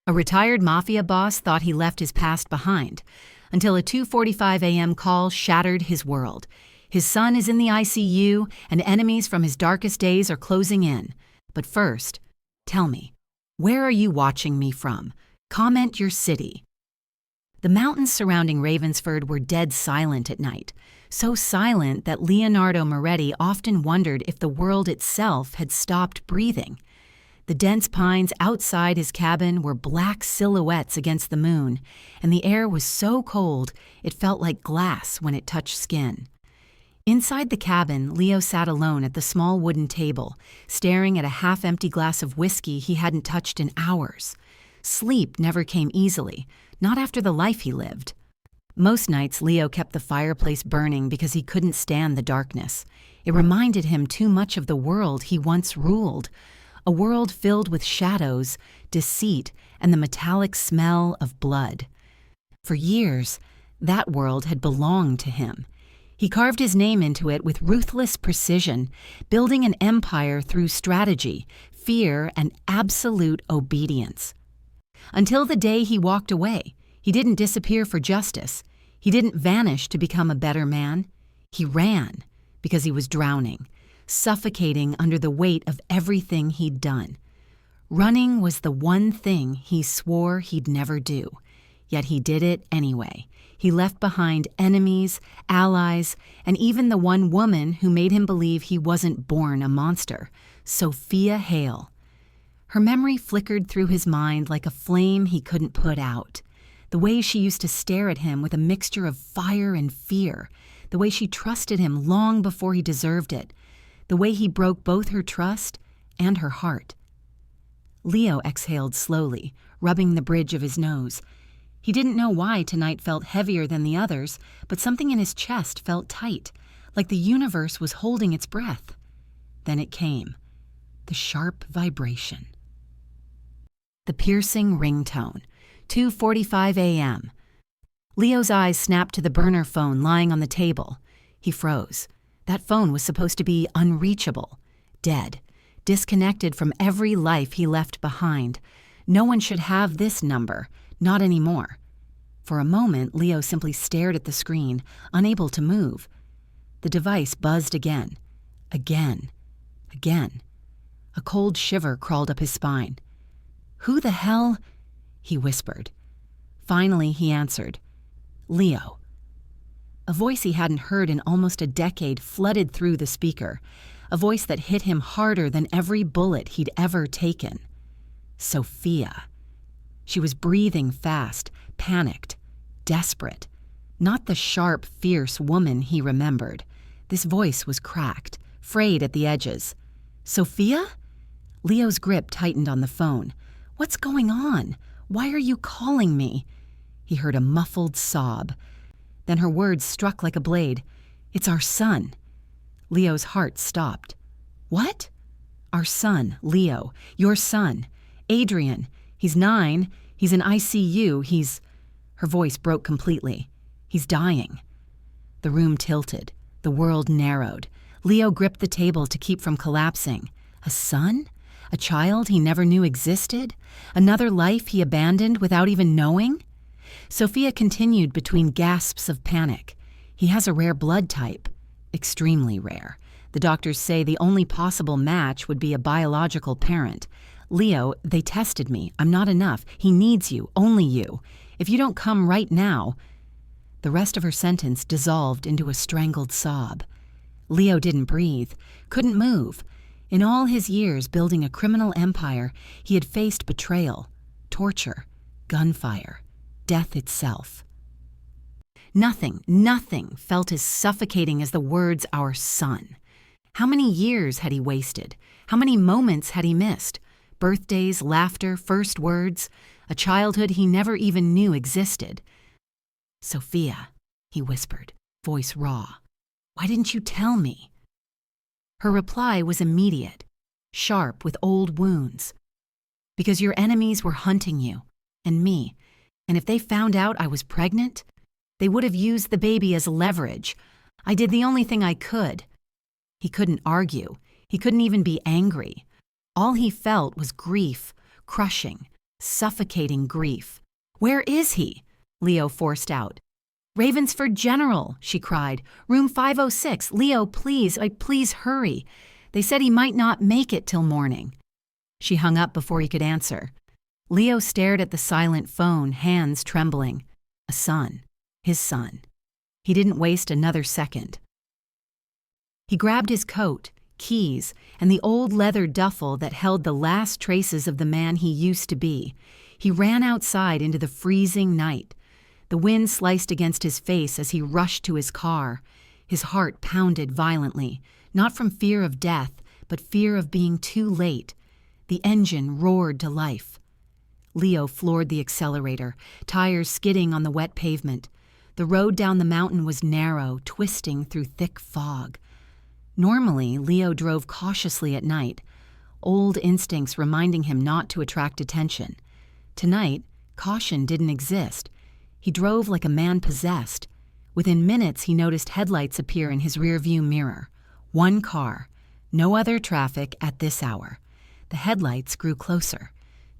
A retired Mafia boss thought he left his past behind, until a 2:45 a.m. call shattered his world. His son is in the ICU, and enemies from his darkest days are closing in. But first, tell me, where are you watching me from? Comment your city. The mountains surrounding Ravensford were dead silent at night, so silent that Leonardo Moretti often wondered if the world itself had stopped breathing. The dense pines outside his cabin were black silhouettes against the moon, and the air was so cold it felt like glass when it touched skin. Inside the cabin, Leo sat alone at the small wooden table, staring at a half-empty glass of whiskey he hadn't touched in hours. Sleep never came easily, not after the life he lived. Most nights, Leo kept the fireplace burning because he couldn't stand the darkness. It reminded him too much of the world he once ruled, a world filled with shadows, deceit, and the metallic smell of blood. For years, that world had belonged to him. He carved his name into it with ruthless precision, building an empire through strategy, fear, and absolute obedience. Until the day he walked away, he didn't disappear for justice. He didn't vanish to become a better man. He ran because he was drowning, suffocating under the weight of everything he'd done. Running was the one thing he swore he'd never do, yet he did it anyway. He left behind enemies, allies, and even the one woman who made him believe he wasn't born a monster, Sofia Hale. Her memory flickered through his mind like a flame he couldn't put out. The way she used to stare at him with a mixture of fire and fear, the way she trusted him long before he deserved it, the way he broke both her trust and her heart. Leo exhaled slowly, rubbing the bridge of his nose. He didn't know why tonight felt heavier than the others, but something in his chest felt tight, like the universe was holding its breath. Then it came, the sharp vibration. The piercing ringtone, 2:45 a.m. Leo's eyes snapped to the burner phone lying on the table. He froze. That phone was supposed to be unreachable, dead, disconnected from every life he left behind. No one should have this number, not anymore. For a moment, Leo simply stared at the screen, unable to move. The device buzzed again, again, again. A cold shiver crawled up his spine. "Who the hell?" he whispered. Finally, he answered. "Leo." A voice he hadn't heard in almost a decade flooded through the speaker, a voice that hit him harder than every bullet he'd ever taken. Sofia. She was breathing fast, panicked, desperate. Not the sharp, fierce woman he remembered. This voice was cracked, frayed at the edges. "Sofia?" Leo's grip tightened on the phone. "What's going on? Why are you calling me?" He heard a muffled sob. Then her words struck like a blade. "It's our son." Leo's heart stopped. "What?" "Our son, Leo. Your son. Adrian. He's 9. He's in ICU. Her voice broke completely. "He's dying." The room tilted. The world narrowed. Leo gripped the table to keep from collapsing. A son? A child he never knew existed? Another life he abandoned without even knowing? Sofia continued between gasps of panic. "He has a rare blood type. Extremely rare. The doctors say the only possible match would be a biological parent. Leo, they tested me. I'm not enough. He needs you, only you. If you don't come right now..." The rest of her sentence dissolved into a strangled sob. Leo didn't breathe, couldn't move. In all his years building a criminal empire, he had faced betrayal, torture, gunfire, death itself. Nothing felt as suffocating as the words "our son." How many years had he wasted? How many moments had he missed? Birthdays, laughter, first words, a childhood he never even knew existed. "Sofia," he whispered, voice raw. "Why didn't you tell me?" Her reply was immediate, sharp with old wounds. "Because your enemies were hunting you, and me, and if they found out I was pregnant, they would have used the baby as leverage. I did the only thing I could." He couldn't argue. He couldn't even be angry. All he felt was grief, crushing, suffocating grief. "Where is he?" Leo forced out. "Ravensford General," she cried. "Room 506. Leo, please, please hurry. They said he might not make it till morning." She hung up before he could answer. Leo stared at the silent phone, hands trembling. A son. His son. He didn't waste another second. He grabbed his coat, keys, and the old leather duffel that held the last traces of the man he used to be. He ran outside into the freezing night. The wind sliced against his face as he rushed to his car. His heart pounded violently, not from fear of death, but fear of being too late. The engine roared to life. Leo floored the accelerator, tires skidding on the wet pavement. The road down the mountain was narrow, twisting through thick fog. Normally, Leo drove cautiously at night, old instincts reminding him not to attract attention. Tonight, caution didn't exist. He drove like a man possessed. Within minutes, he noticed headlights appear in his rearview mirror. One car. No other traffic at this hour. The headlights grew closer.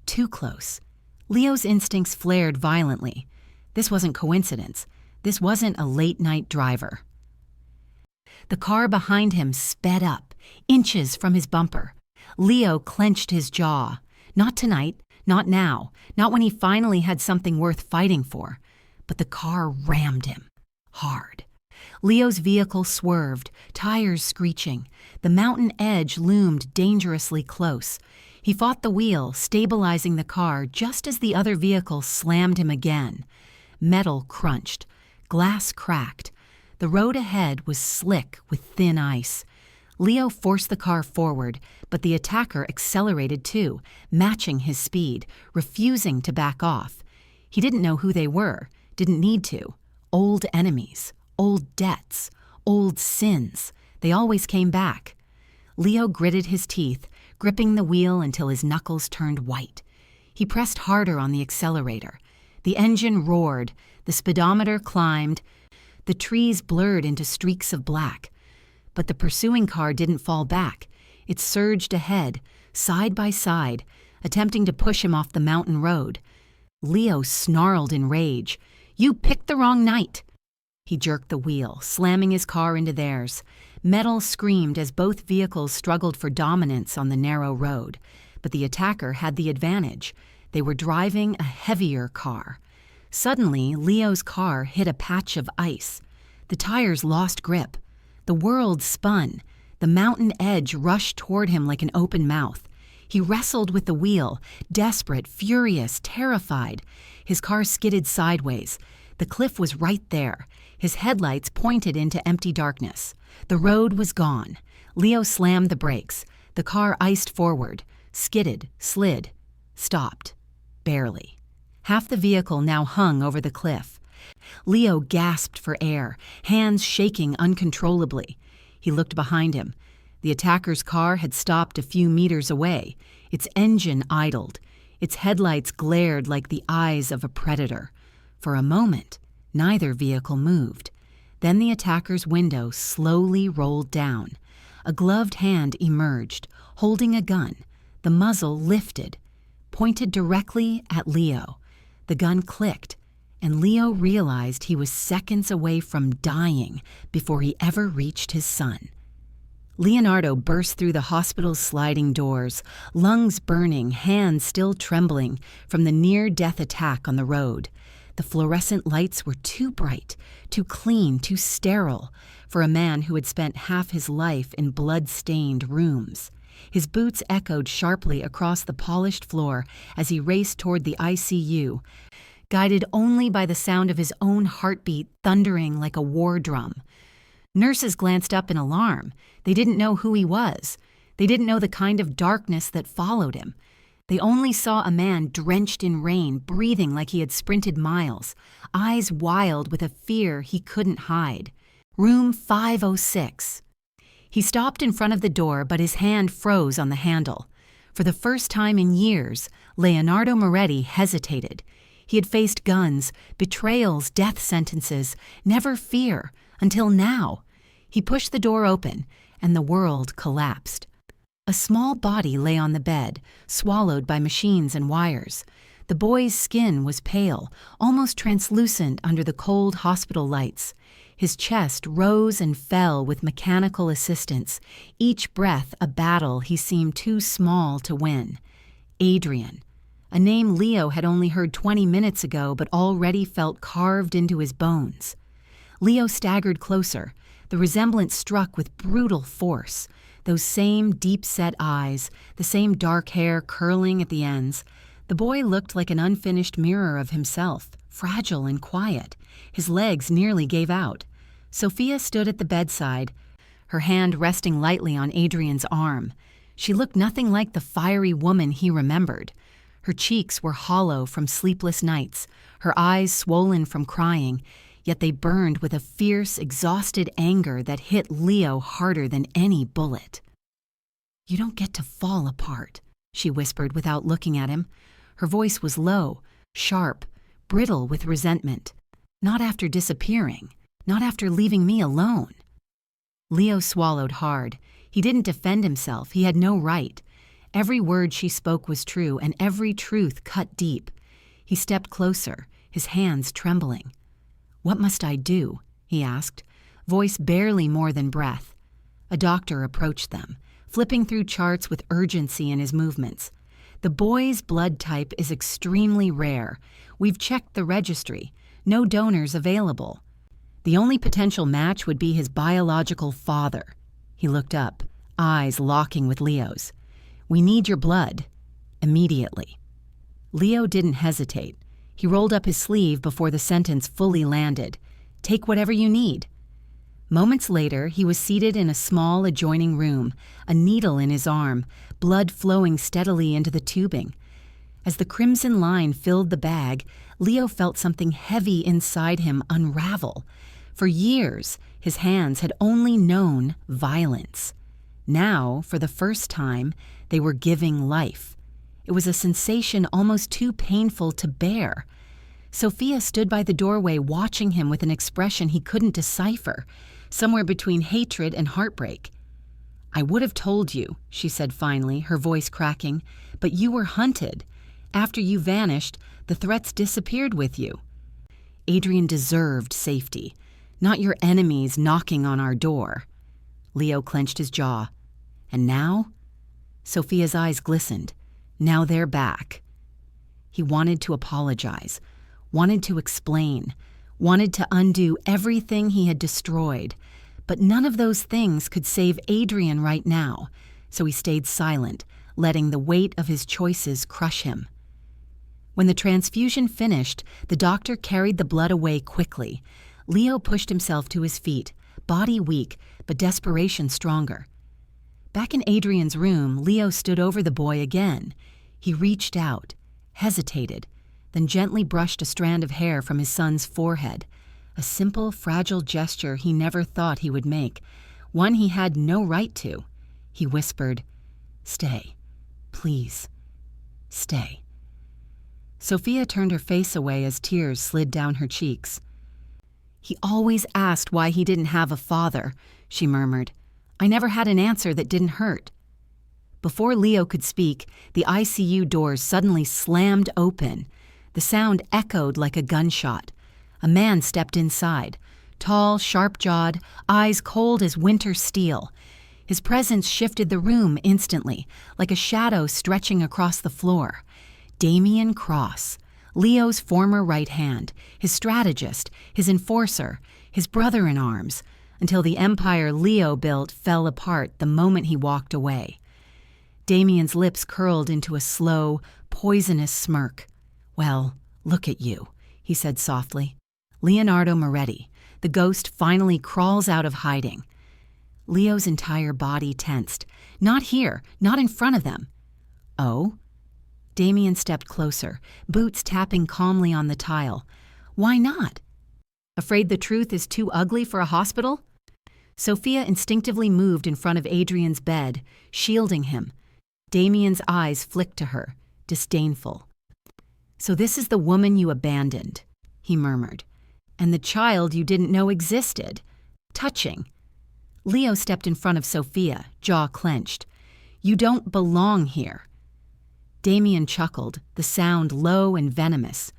Too close. Leo's instincts flared violently. This wasn't coincidence. This wasn't a late-night driver. The car behind him sped up, inches from his bumper. Leo clenched his jaw. Not tonight, not now, not when he finally had something worth fighting for. But the car rammed him. Hard. Leo's vehicle swerved, tires screeching. The mountain edge loomed dangerously close. He fought the wheel, stabilizing the car just as the other vehicle slammed him again. Metal crunched. Glass cracked. The road ahead was slick with thin ice. Leo forced the car forward, but the attacker accelerated too, matching his speed, refusing to back off. He didn't know who they were, didn't need to. Old enemies, old debts, old sins. They always came back. Leo gritted his teeth, gripping the wheel until his knuckles turned white. He pressed harder on the accelerator. The engine roared, the speedometer climbed, the trees blurred into streaks of black. But the pursuing car didn't fall back. It surged ahead, side by side, attempting to push him off the mountain road. Leo snarled in rage. "You picked the wrong night!" He jerked the wheel, slamming his car into theirs. Metal screamed as both vehicles struggled for dominance on the narrow road. But the attacker had the advantage. They were driving a heavier car. Suddenly, Leo's car hit a patch of ice. The tires lost grip. The world spun. The mountain edge rushed toward him like an open mouth. He wrestled with the wheel, desperate, furious, terrified. His car skidded sideways. The cliff was right there. His headlights pointed into empty darkness. The road was gone. Leo slammed the brakes. The car iced forward, skidded, slid, stopped. Barely. Half the vehicle now hung over the cliff. Leo gasped for air, hands shaking uncontrollably. He looked behind him. The attacker's car had stopped a few meters away. Its engine idled. Its headlights glared like the eyes of a predator. For a moment, neither vehicle moved. Then the attacker's window slowly rolled down. A gloved hand emerged, holding a gun. The muzzle lifted, pointed directly at Leo. The gun clicked, and Leo realized he was seconds away from dying before he ever reached his son. Leonardo burst through the hospital's sliding doors, lungs burning, hands still trembling from the near-death attack on the road. The fluorescent lights were too bright, too clean, too sterile for a man who had spent half his life in blood-stained rooms. His boots echoed sharply across the polished floor as he raced toward the ICU, guided only by the sound of his own heartbeat thundering like a war drum. Nurses glanced up in alarm. They didn't know who he was. They didn't know the kind of darkness that followed him. They only saw a man drenched in rain, breathing like he had sprinted miles, eyes wild with a fear he couldn't hide. Room 506. He stopped in front of the door, but his hand froze on the handle. For the first time in years, Leonardo Moretti hesitated. He had faced guns, betrayals, death sentences, never fear, until now. He pushed the door open, and the world collapsed. A small body lay on the bed, swallowed by machines and wires. The boy's skin was pale, almost translucent under the cold hospital lights. His chest rose and fell with mechanical assistance, each breath a battle he seemed too small to win. Adrian, a name Leo had only heard 20 minutes ago but already felt carved into his bones. Leo staggered closer, the resemblance struck with brutal force. Those same deep-set eyes, the same dark hair curling at the ends. The boy looked like an unfinished mirror of himself, fragile and quiet. His legs nearly gave out. Sofia stood at the bedside, her hand resting lightly on Adrian's arm. She looked nothing like the fiery woman he remembered. Her cheeks were hollow from sleepless nights, her eyes swollen from crying, yet they burned with a fierce, exhausted anger that hit Leo harder than any bullet. "You don't get to fall apart," she whispered without looking at him. Her voice was low, sharp, brittle with resentment. "Not after disappearing. Not after leaving me alone." Leo swallowed hard. He didn't defend himself. He had no right. Every word she spoke was true, and every truth cut deep. He stepped closer, his hands trembling. "What must I do?" he asked, voice barely more than breath. A doctor approached them, flipping through charts with urgency in his movements. "The boy's blood type is extremely rare. We've checked the registry. No donors available. The only potential match would be his biological father." He looked up, eyes locking with Leo's. "We need your blood. Immediately." Leo didn't hesitate. He rolled up his sleeve before the sentence fully landed. "Take whatever you need." Moments later, he was seated in a small adjoining room, a needle in his arm, blood flowing steadily into the tubing. As the crimson line filled the bag, Leo felt something heavy inside him unravel. For years, his hands had only known violence. Now, for the first time, they were giving life. It was a sensation almost too painful to bear. Sofia stood by the doorway watching him with an expression he couldn't decipher, somewhere between hatred and heartbreak. "I would have told you," she said finally, her voice cracking, "but you were hunted. After you vanished, the threats disappeared with you. Adrian deserved safety, not your enemies knocking on our door." Leo clenched his jaw. "And now?" Sofia's eyes glistened. "Now they're back." He wanted to apologize, wanted to explain, wanted to undo everything he had destroyed, but none of those things could save Adrian right now, so he stayed silent, letting the weight of his choices crush him. When the transfusion finished, the doctor carried the blood away quickly. Leo pushed himself to his feet, body weak, but desperation stronger. Back in Adrian's room, Leo stood over the boy again. He reached out, hesitated, then gently brushed a strand of hair from his son's forehead. A simple, fragile gesture he never thought he would make, one he had no right to. He whispered, "Stay. Please. Stay." Sofia turned her face away as tears slid down her cheeks. "He always asked why he didn't have a father," she murmured. "I never had an answer that didn't hurt." Before Leo could speak, the ICU doors suddenly slammed open. The sound echoed like a gunshot. A man stepped inside, tall, sharp-jawed, eyes cold as winter steel. His presence shifted the room instantly, like a shadow stretching across the floor. Damian Cross, Leo's former right hand, his strategist, his enforcer, his brother-in-arms, until the empire Leo built fell apart the moment he walked away. Damian's lips curled into a slow, poisonous smirk. "Well, look at you," he said softly. "Leonardo Moretti, the ghost finally crawls out of hiding." Leo's entire body tensed. "Not here, not in front of them." "Oh?" Damian stepped closer, boots tapping calmly on the tile. "Why not? Afraid the truth is too ugly for a hospital?" Sofia instinctively moved in front of Adrian's bed, shielding him. Damian's eyes flicked to her, disdainful. "So this is the woman you abandoned," he murmured. "And the child you didn't know existed. Touching." Leo stepped in front of Sofia, jaw clenched. "You don't belong here." Damian chuckled, the sound low and venomous.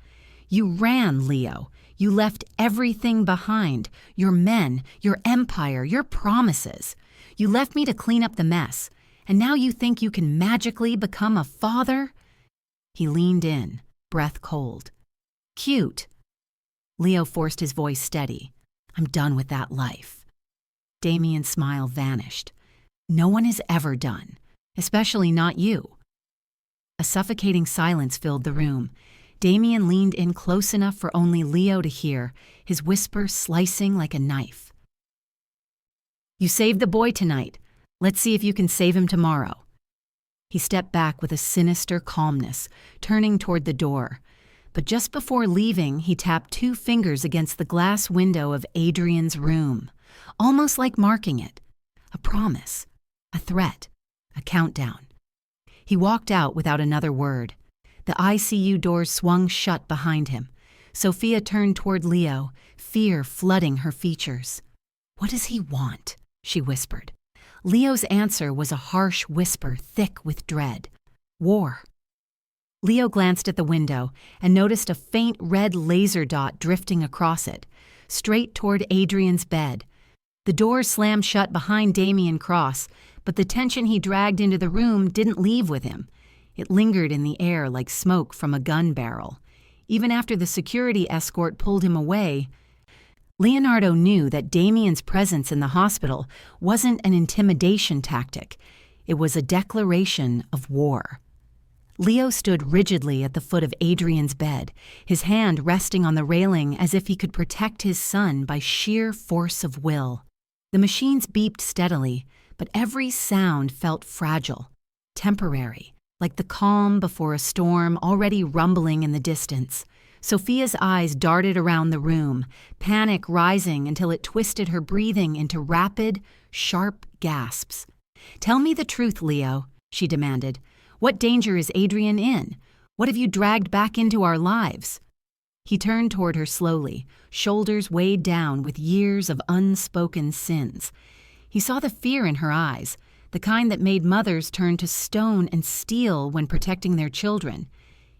You ran, Leo. You left everything behind. Your men, your empire, your promises. You left me to clean up the mess. And now you think you can magically become a father? He leaned in, breath cold. Cute. Leo forced his voice steady. I'm done with that life. Damian's smile vanished. No one is ever done, especially not you. A suffocating silence filled the room. Damian leaned in close enough for only Leo to hear, his whisper slicing like a knife. You saved the boy tonight. Let's see if you can save him tomorrow. He stepped back with a sinister calmness, turning toward the door. But just before leaving, he tapped 2 fingers against the glass window of Adrian's room, almost like marking it. A promise, a threat, a countdown. He walked out without another word. The ICU doors swung shut behind him. Sofia turned toward Leo, fear flooding her features. What does he want? She whispered. Leo's answer was a harsh whisper thick with dread. War. Leo glanced at the window and noticed a faint red laser dot drifting across it, straight toward Adrian's bed. The door slammed shut behind Damian Cross, but the tension he dragged into the room didn't leave with him. It lingered in the air like smoke from a gun barrel. Even after the security escort pulled him away, Leonardo knew that Damian's presence in the hospital wasn't an intimidation tactic. It was a declaration of war. Leo stood rigidly at the foot of Adrian's bed, his hand resting on the railing as if he could protect his son by sheer force of will. The machines beeped steadily, but every sound felt fragile, temporary, like the calm before a storm already rumbling in the distance. Sofia's eyes darted around the room, panic rising until it twisted her breathing into rapid, sharp gasps. Tell me the truth, Leo, she demanded. What danger is Adrian in? What have you dragged back into our lives? He turned toward her slowly, shoulders weighed down with years of unspoken sins. He saw the fear in her eyes, the kind that made mothers turn to stone and steel when protecting their children.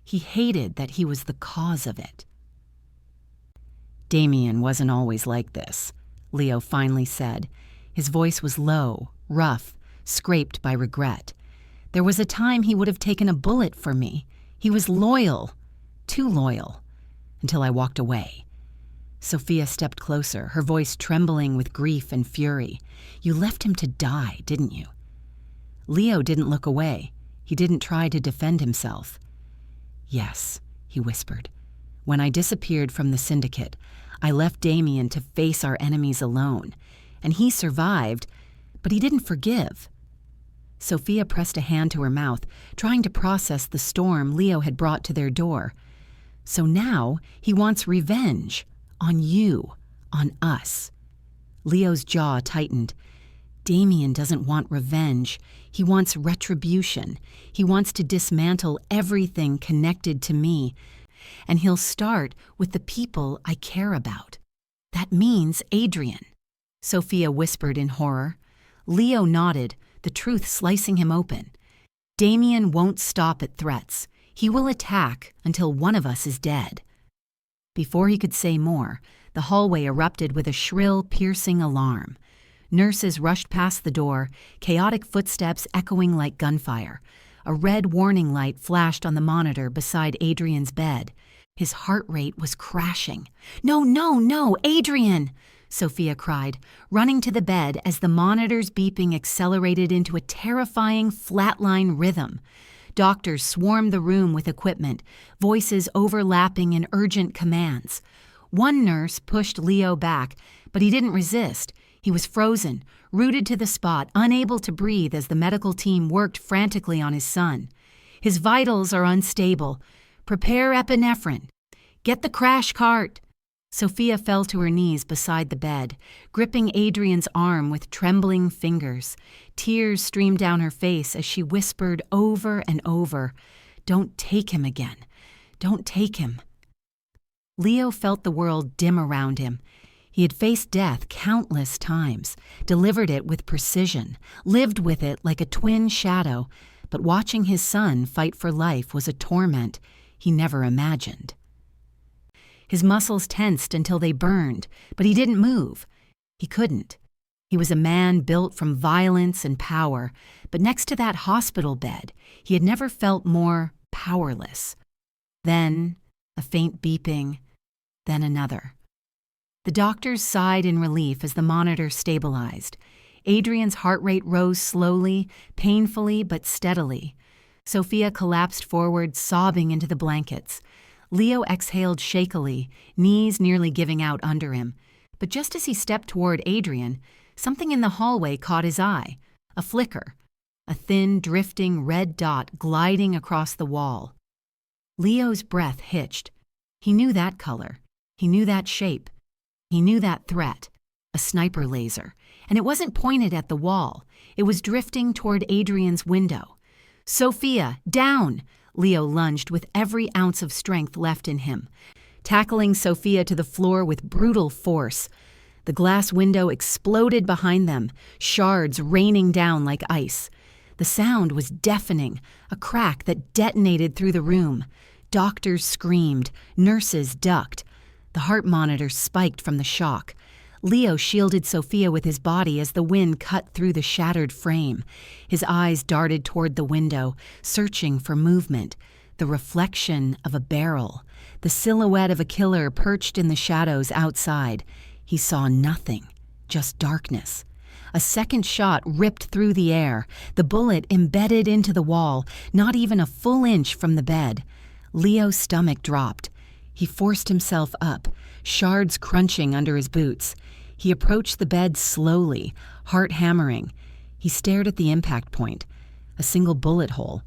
He hated that he was the cause of it. Damian wasn't always like this, Leo finally said. His voice was low, rough, scraped by regret. There was a time he would have taken a bullet for me. He was loyal, too loyal, until I walked away. Sofia stepped closer, her voice trembling with grief and fury. You left him to die, didn't you? Leo didn't look away. He didn't try to defend himself. Yes, he whispered. When I disappeared from the syndicate, I left Damian to face our enemies alone, and he survived, but he didn't forgive. Sofia pressed a hand to her mouth, trying to process the storm Leo had brought to their door. So now he wants revenge. On you. On us. Leo's jaw tightened. Damian doesn't want revenge. He wants retribution. He wants to dismantle everything connected to me. And he'll start with the people I care about. That means Adrian. Sofia whispered in horror. Leo nodded, the truth slicing him open. Damian won't stop at threats. He will attack until one of us is dead. Before he could say more, the hallway erupted with a shrill, piercing alarm. Nurses rushed past the door, chaotic footsteps echoing like gunfire. A red warning light flashed on the monitor beside Adrian's bed. His heart rate was crashing. No, no, no, Adrian! Sofia cried, running to the bed as the monitor's beeping accelerated into a terrifying flatline rhythm. Doctors swarmed the room with equipment, voices overlapping in urgent commands. One nurse pushed Leo back, but he didn't resist. He was frozen, rooted to the spot, unable to breathe as the medical team worked frantically on his son. His vitals are unstable. Prepare epinephrine. Get the crash cart. Sofia fell to her knees beside the bed, gripping Adrian's arm with trembling fingers. Tears streamed down her face as she whispered over and over, "Don't take him again. Don't take him." Leo felt the world dim around him. He had faced death countless times, delivered it with precision, lived with it like a twin shadow, but watching his son fight for life was a torment he never imagined. His muscles tensed until they burned, but he didn't move. He couldn't. He was a man built from violence and power, but next to that hospital bed, he had never felt more powerless. Then, a faint beeping, then another. The doctors sighed in relief as the monitor stabilized. Adrian's heart rate rose slowly, painfully but steadily. Sofia collapsed forward, sobbing into the blankets. Leo exhaled shakily, knees nearly giving out under him. But just as he stepped toward Adrian, something in the hallway caught his eye. A flicker. A thin, drifting red dot gliding across the wall. Leo's breath hitched. He knew that color. He knew that shape. He knew that threat. A sniper laser. And it wasn't pointed at the wall. It was drifting toward Adrian's window. "Sofia, down!" Leo lunged with every ounce of strength left in him, tackling Sofia to the floor with brutal force. The glass window exploded behind them, shards raining down like ice. The sound was deafening, a crack that detonated through the room. Doctors screamed, nurses ducked. The heart monitor spiked from the shock. Leo shielded Sofia with his body as the wind cut through the shattered frame. His eyes darted toward the window, searching for movement. The reflection of a barrel. The silhouette of a killer perched in the shadows outside. He saw nothing, just darkness. A second shot ripped through the air, the bullet embedded into the wall, not even a full inch from the bed. Leo's stomach dropped. He forced himself up, shards crunching under his boots. He approached the bed slowly, heart hammering. He stared at the impact point, a single bullet hole,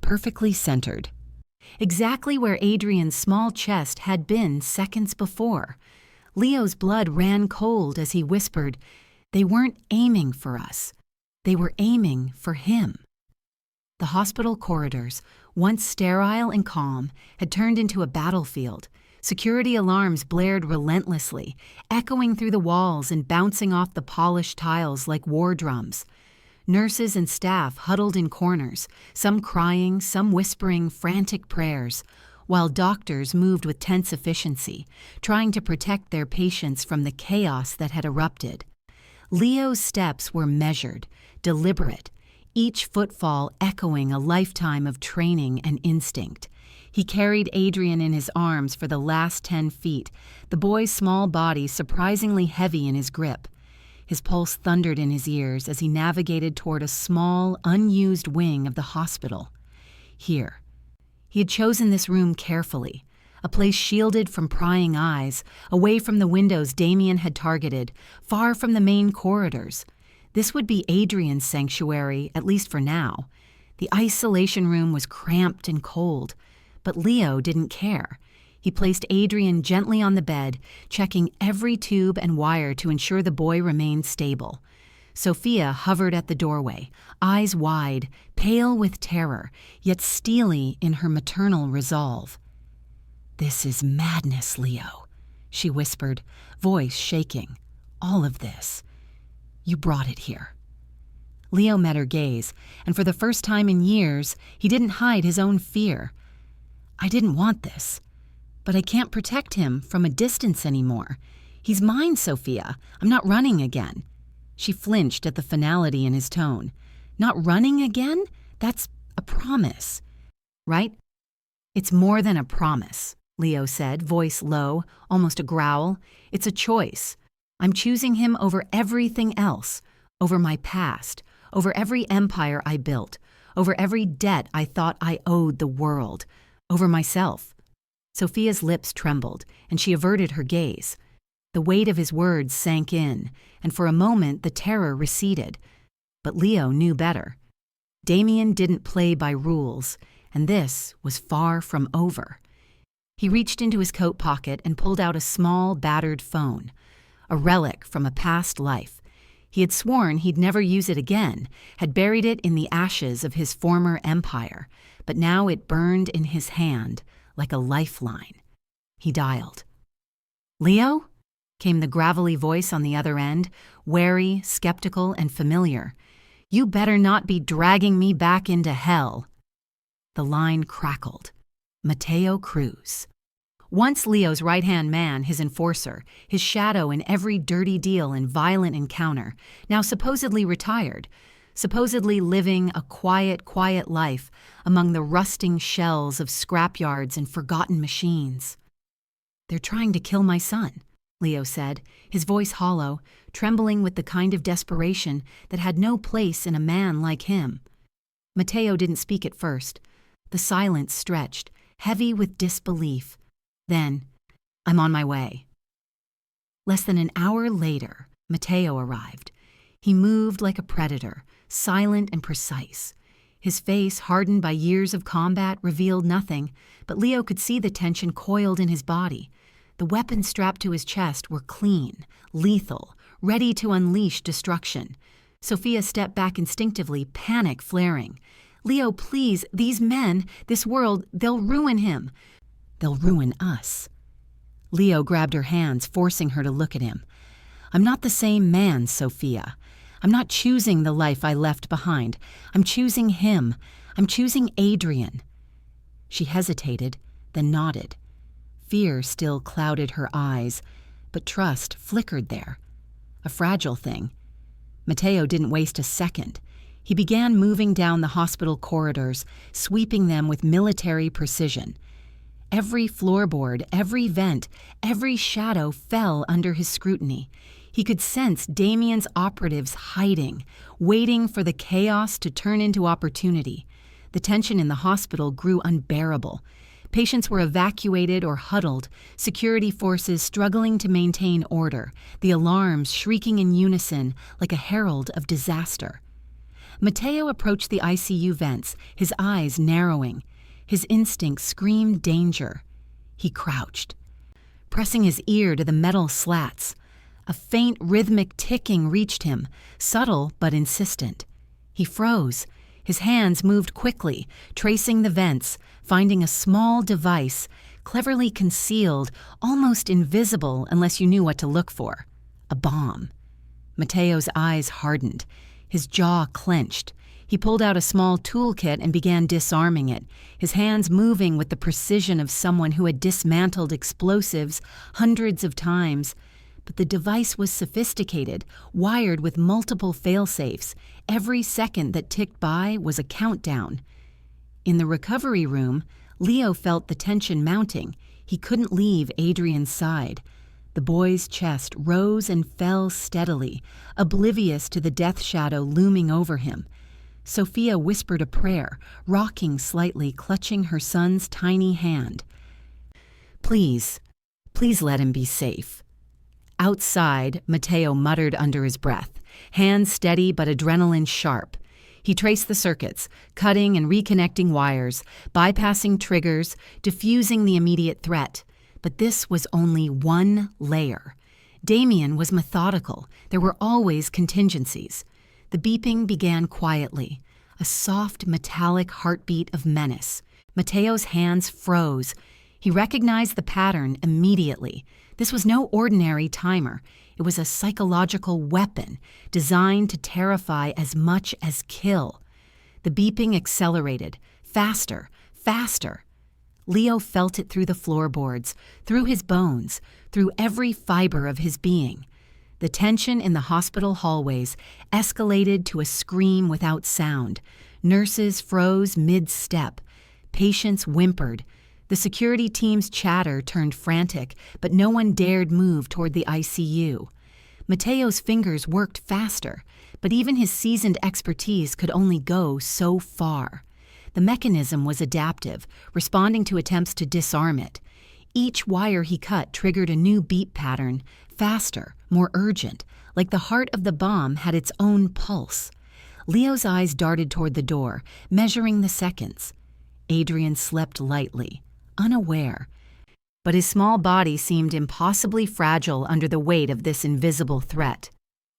perfectly centered. Exactly where Adrian's small chest had been seconds before. Leo's blood ran cold as he whispered, "They weren't aiming for us. They were aiming for him." The hospital corridors, once sterile and calm, had turned into a battlefield. Security alarms blared relentlessly, echoing through the walls and bouncing off the polished tiles like war drums. Nurses and staff huddled in corners, some crying, some whispering frantic prayers, while doctors moved with tense efficiency, trying to protect their patients from the chaos that had erupted. Leo's steps were measured, deliberate, each footfall echoing a lifetime of training and instinct. He carried Adrian in his arms for the last 10 feet, the boy's small body surprisingly heavy in his grip. His pulse thundered in his ears as he navigated toward a small, unused wing of the hospital. Here. He had chosen this room carefully, a place shielded from prying eyes, away from the windows Damian had targeted, far from the main corridors. This would be Adrian's sanctuary, at least for now. The isolation room was cramped and cold, but Leo didn't care. He placed Adrian gently on the bed, checking every tube and wire to ensure the boy remained stable. Sofia hovered at the doorway, eyes wide, pale with terror, yet steely in her maternal resolve. "This is madness, Leo," she whispered, voice shaking. "All of this. You brought it here." Leo met her gaze, and for the first time in years, he didn't hide his own fear. "I didn't want this, but I can't protect him from a distance anymore. He's mine, Sofia. I'm not running again." She flinched at the finality in his tone. "Not running again? That's a promise, right?" "It's more than a promise," Leo said, voice low, almost a growl. "It's a choice. I'm choosing him over everything else, over my past, over every empire I built, over every debt I thought I owed the world, over myself." Sofia's lips trembled, and she averted her gaze. The weight of his words sank in, and for a moment the terror receded. But Leo knew better. Damian didn't play by rules, and this was far from over. He reached into his coat pocket and pulled out a small, battered phone, a relic from a past life. He had sworn he'd never use it again, had buried it in the ashes of his former empire, but now it burned in his hand like a lifeline. He dialed. "Leo?" came the gravelly voice on the other end, wary, skeptical, and familiar. You better not be dragging me back into hell. The line crackled. Mateo Cruz. Once Leo's right-hand man, his enforcer, his shadow in every dirty deal and violent encounter, now supposedly retired, supposedly living a quiet life among the rusting shells of scrapyards and forgotten machines. "They're trying to kill my son," Leo said, his voice hollow, trembling with the kind of desperation that had no place in a man like him. Mateo didn't speak at first. The silence stretched, heavy with disbelief. Then, "I'm on my way." Less than an hour later, Mateo arrived. He moved like a predator, silent and precise. His face, hardened by years of combat, revealed nothing, but Leo could see the tension coiled in his body. The weapons strapped to his chest were clean, lethal, ready to unleash destruction. Sofia stepped back instinctively, panic flaring. "Leo, please, these men, this world, they'll ruin him. They'll ruin us." Leo grabbed her hands, forcing her to look at him. "I'm not the same man, Sofia. I'm not choosing the life I left behind. I'm choosing him. I'm choosing Adrian." She hesitated, then nodded. Fear still clouded her eyes, but trust flickered there. A fragile thing. Mateo didn't waste a second. He began moving down the hospital corridors, sweeping them with military precision. Every floorboard, every vent, every shadow fell under his scrutiny. He could sense Damian's operatives hiding, waiting for the chaos to turn into opportunity. The tension in the hospital grew unbearable. Patients were evacuated or huddled, security forces struggling to maintain order, the alarms shrieking in unison like a herald of disaster. Mateo approached the ICU vents, his eyes narrowing. His instincts screamed danger. He crouched, pressing his ear to the metal slats. A faint rhythmic ticking reached him, subtle but insistent. He froze. His hands moved quickly, tracing the vents, finding a small device, cleverly concealed, almost invisible unless you knew what to look for. A bomb. Mateo's eyes hardened. His jaw clenched. He pulled out a small toolkit and began disarming it, his hands moving with the precision of someone who had dismantled explosives hundreds of times. But the device was sophisticated, wired with multiple fail-safes. Every second that ticked by was a countdown. In the recovery room, Leo felt the tension mounting. He couldn't leave Adrian's side. The boy's chest rose and fell steadily, oblivious to the death shadow looming over him. Sofia whispered a prayer, rocking slightly, clutching her son's tiny hand. Please let him be safe." Outside, Mateo muttered under his breath, hands steady but adrenaline sharp. He traced the circuits, cutting and reconnecting wires, bypassing triggers, diffusing the immediate threat. But this was only one layer. Damian was methodical. There were always contingencies. The beeping began quietly, a soft metallic heartbeat of menace. Mateo's hands froze. He recognized the pattern immediately. This was no ordinary timer. It was a psychological weapon designed to terrify as much as kill. The beeping accelerated. Faster, faster. Leo felt it through the floorboards, through his bones, through every fiber of his being. The tension in the hospital hallways escalated to a scream without sound. Nurses froze mid-step. Patients whimpered. The security team's chatter turned frantic, but no one dared move toward the ICU. Mateo's fingers worked faster, but even his seasoned expertise could only go so far. The mechanism was adaptive, responding to attempts to disarm it. Each wire he cut triggered a new beat pattern, faster, more urgent, like the heart of the bomb had its own pulse. Leo's eyes darted toward the door, measuring the seconds. Adrian slept lightly, unaware, but his small body seemed impossibly fragile under the weight of this invisible threat.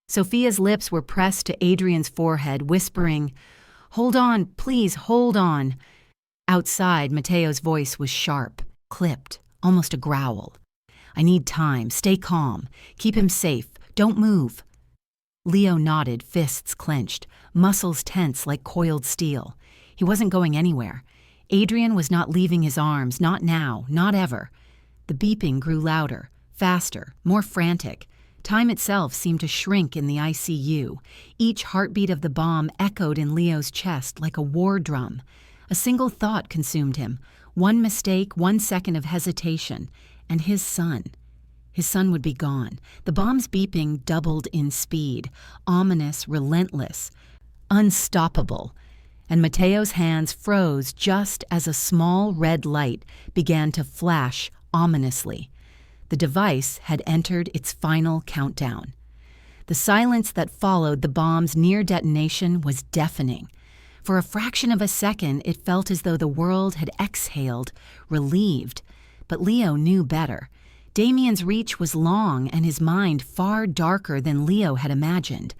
Sofia's lips were pressed to Adrian's forehead, whispering, "Hold on, please, hold on." Outside, Mateo's voice was sharp, clipped, almost a growl. "I need time. Stay calm. Keep him safe. Don't move." Leo nodded, fists clenched. muscles tense like coiled steel. He wasn't going anywhere. Adrian was not leaving his arms, not now, not ever. The beeping grew louder, faster, more frantic. Time itself seemed to shrink in the ICU. Each heartbeat of the bomb echoed in Leo's chest like a war drum. A single thought consumed him. One mistake, 1 second of hesitation, and his son. His son would be gone. The bomb's beeping doubled in speed, ominous, relentless, unstoppable. And Mateo's hands froze just as a small red light began to flash ominously. The device had entered its final countdown. The silence that followed the bomb's near detonation was deafening. For a fraction of a second, it felt as though the world had exhaled, relieved. But Leo knew better. Damian's reach was long and his mind far darker than Leo had imagined.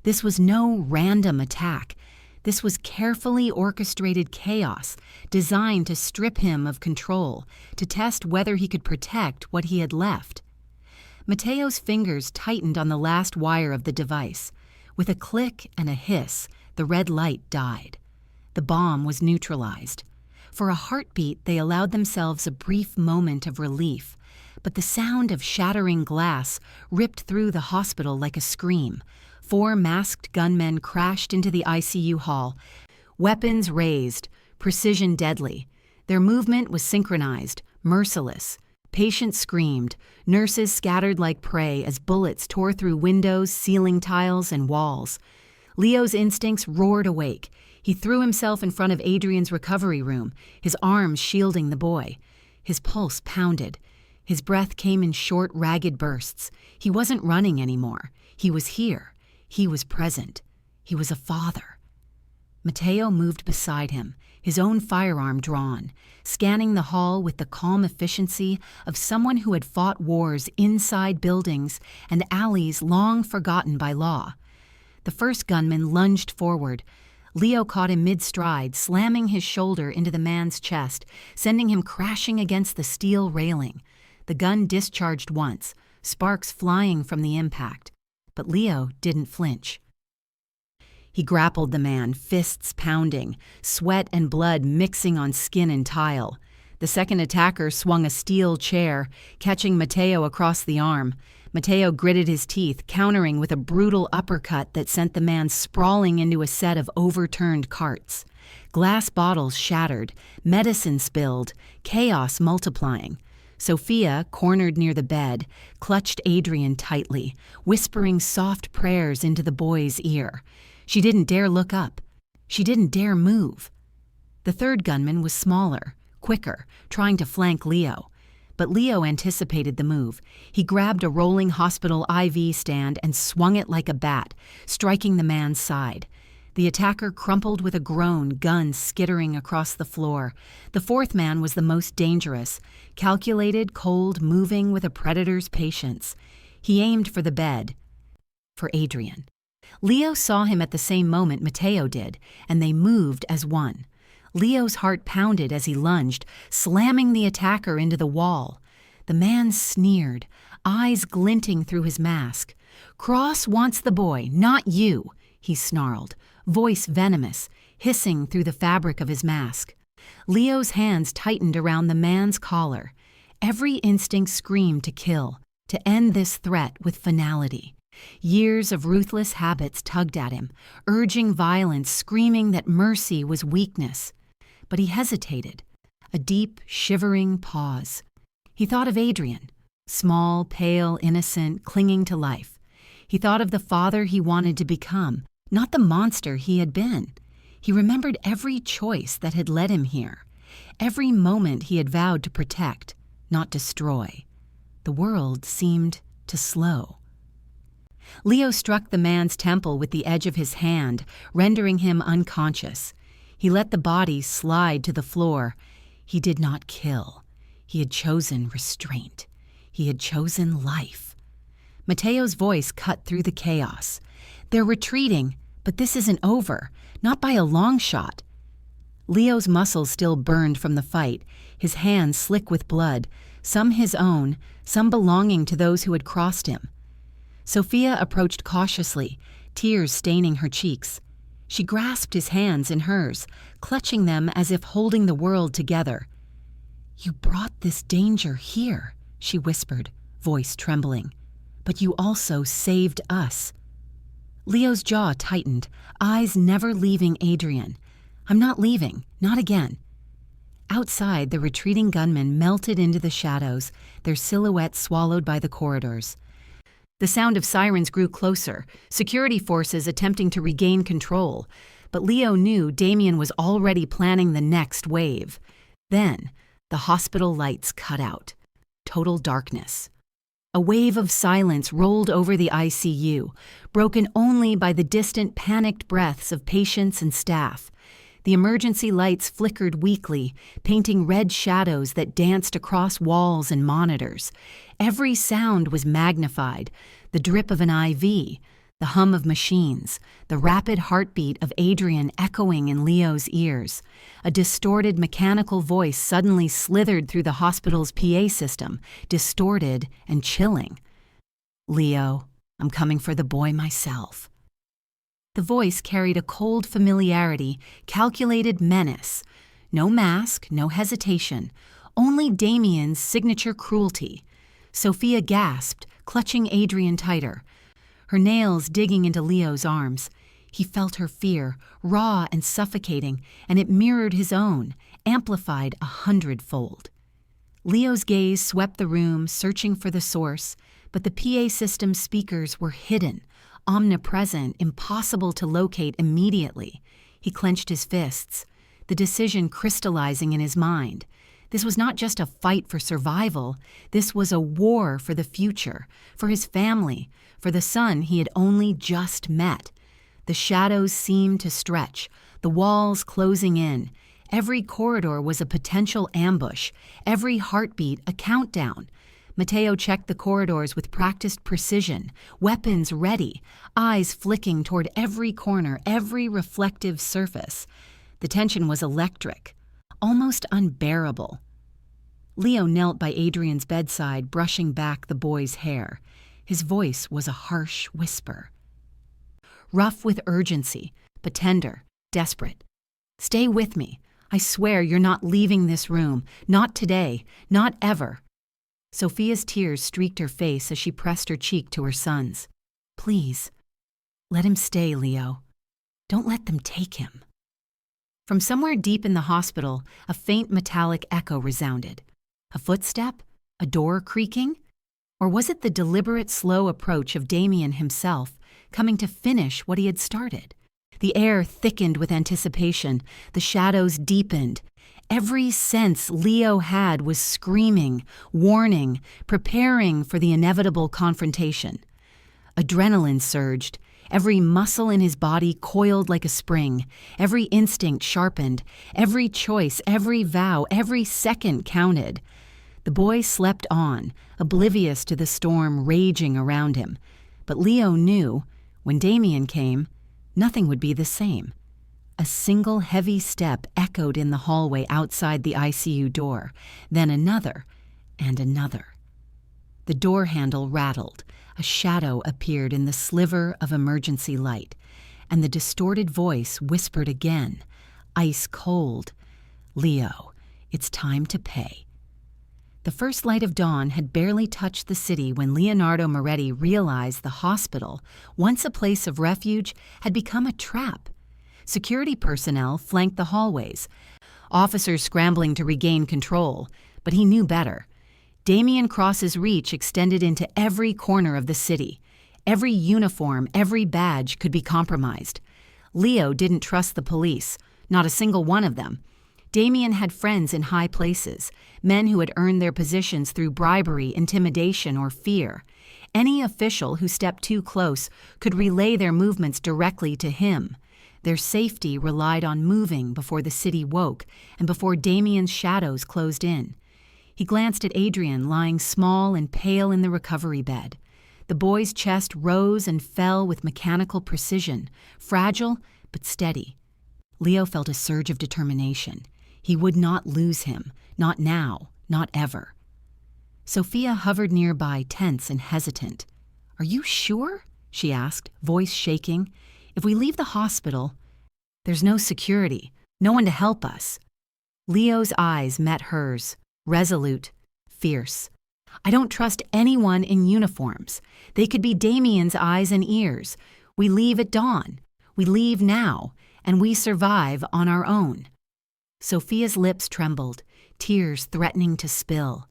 This was no random attack. This was carefully orchestrated chaos, designed to strip him of control, to test whether he could protect what he had left. Mateo's fingers tightened on the last wire of the device. With a click and a hiss, the red light died. The bomb was neutralized. For a heartbeat, they allowed themselves a brief moment of relief, but the sound of shattering glass ripped through the hospital like a scream. 4 masked gunmen crashed into the ICU hall, weapons raised, precision deadly. Their movement was synchronized, merciless. Patients screamed, nurses scattered like prey as bullets tore through windows, ceiling tiles, and walls. Leo's instincts roared awake. He threw himself in front of Adrian's recovery room, his arms shielding the boy. His pulse pounded. His breath came in short, ragged bursts. He wasn't running anymore. He was here. He was present. He was a father. Mateo moved beside him, his own firearm drawn, scanning the hall with the calm efficiency of someone who had fought wars inside buildings and alleys long forgotten by law. The first gunman lunged forward. Leo caught him mid-stride, slamming his shoulder into the man's chest, sending him crashing against the steel railing. The gun discharged once, sparks flying from the impact. But Leo didn't flinch. He grappled the man, fists pounding, sweat and blood mixing on skin and tile. The second attacker swung a steel chair, catching Mateo across the arm. Mateo gritted his teeth, countering with a brutal uppercut that sent the man sprawling into a set of overturned carts. Glass bottles shattered, medicine spilled, chaos multiplying. Sofia, cornered near the bed, clutched Adrian tightly, whispering soft prayers into the boy's ear. She didn't dare look up. She didn't dare move. The third gunman was smaller, quicker, trying to flank Leo. But Leo anticipated the move. He grabbed a rolling hospital IV stand and swung it like a bat, striking the man's side. The attacker crumpled with a groan, gun skittering across the floor. The fourth man was the most dangerous, calculated, cold, moving with a predator's patience. He aimed for the bed, for Adrian. Leo saw him at the same moment Mateo did, and they moved as one. Leo's heart pounded as he lunged, slamming the attacker into the wall. The man sneered, eyes glinting through his mask. "Cross wants the boy, not you," he snarled, voice venomous, hissing through the fabric of his mask. Leo's hands tightened around the man's collar. Every instinct screamed to kill, to end this threat with finality. Years of ruthless habits tugged at him, urging violence, screaming that mercy was weakness. But he hesitated, a deep, shivering pause. He thought of Adrian, small, pale, innocent, clinging to life. He thought of the father he wanted to become, not the monster he had been. He remembered every choice that had led him here, every moment he had vowed to protect, not destroy. The world seemed to slow. Leo struck the man's temple with the edge of his hand, rendering him unconscious. He let the body slide to the floor. He did not kill. He had chosen restraint. He had chosen life. Mateo's voice cut through the chaos. "They're retreating, but this isn't over, not by a long shot." Leo's muscles still burned from the fight, his hands slick with blood, some his own, some belonging to those who had crossed him. Sofia approached cautiously, tears staining her cheeks. She grasped his hands in hers, clutching them as if holding the world together. "You brought this danger here," she whispered, voice trembling. "But you also saved us." Leo's jaw tightened, eyes never leaving Adrian. "I'm not leaving, not again." Outside, the retreating gunmen melted into the shadows, their silhouettes swallowed by the corridors. The sound of sirens grew closer, security forces attempting to regain control. But Leo knew Damian was already planning the next wave. Then, the hospital lights cut out. Total darkness. A wave of silence rolled over the ICU, broken only by the distant, panicked breaths of patients and staff. The emergency lights flickered weakly, painting red shadows that danced across walls and monitors. Every sound was magnified: the drip of an IV, the hum of machines, the rapid heartbeat of Adrian echoing in Leo's ears. A distorted mechanical voice suddenly slithered through the hospital's PA system, distorted and chilling. "Leo, I'm coming for the boy myself." The voice carried a cold familiarity, calculated menace. No mask, no hesitation, only Damian's signature cruelty. Sofia gasped, clutching Adrian tighter, her nails digging into Leo's arms. He felt her fear, raw and suffocating, and it mirrored his own, amplified 100-fold. Leo's gaze swept the room, searching for the source, but the PA system's speakers were hidden, omnipresent, impossible to locate immediately. He clenched his fists, the decision crystallizing in his mind. This was not just a fight for survival. This was a war for the future, for his family, for the son he had only just met. The shadows seemed to stretch, the walls closing in. Every corridor was a potential ambush, every heartbeat a countdown. Mateo checked the corridors with practiced precision, weapons ready, eyes flicking toward every corner, every reflective surface. The tension was electric, almost unbearable. Leo knelt by Adrian's bedside, brushing back the boy's hair. His voice was a harsh whisper. Rough with urgency, but tender, desperate. "Stay with me. I swear you're not leaving this room. Not today. Not ever." Sofia's tears streaked her face as she pressed her cheek to her son's. "Please, let him stay, Leo. Don't let them take him." From somewhere deep in the hospital, a faint metallic echo resounded. A footstep? A door creaking? Or was it the deliberate, slow approach of Damian himself, coming to finish what he had started? The air thickened with anticipation, the shadows deepened. Every sense Leo had was screaming, warning, preparing for the inevitable confrontation. Adrenaline surged. Every muscle in his body coiled like a spring, every instinct sharpened, every choice, every vow, every second counted. The boy slept on, oblivious to the storm raging around him. But Leo knew, when Damian came, nothing would be the same. A single heavy step echoed in the hallway outside the ICU door, then another and another. The door handle rattled, a shadow appeared in the sliver of emergency light, and the distorted voice whispered again, ice cold, "Leo, it's time to pay." The first light of dawn had barely touched the city when Leonardo Moretti realized the hospital, once a place of refuge, had become a trap. Security personnel flanked the hallways, officers scrambling to regain control, but he knew better. Damian Cross's reach extended into every corner of the city. Every uniform, every badge could be compromised. Leo didn't trust the police, not a single one of them. Damian had friends in high places, men who had earned their positions through bribery, intimidation, or fear. Any official who stepped too close could relay their movements directly to him. Their safety relied on moving before the city woke and before Damian's shadows closed in. He glanced at Adrian lying small and pale in the recovery bed. The boy's chest rose and fell with mechanical precision, fragile but steady. Leo felt a surge of determination. He would not lose him, not now, not ever. Sofia hovered nearby, tense and hesitant. "Are you sure?" she asked, voice shaking. "If we leave the hospital, There's no security, no one to help us. Leo's eyes met hers, resolute, fierce. I don't trust anyone in uniforms. They could be Damian's eyes and ears. We leave at dawn. We leave now, and we survive on our own. Sofia's lips trembled, tears threatening to spill.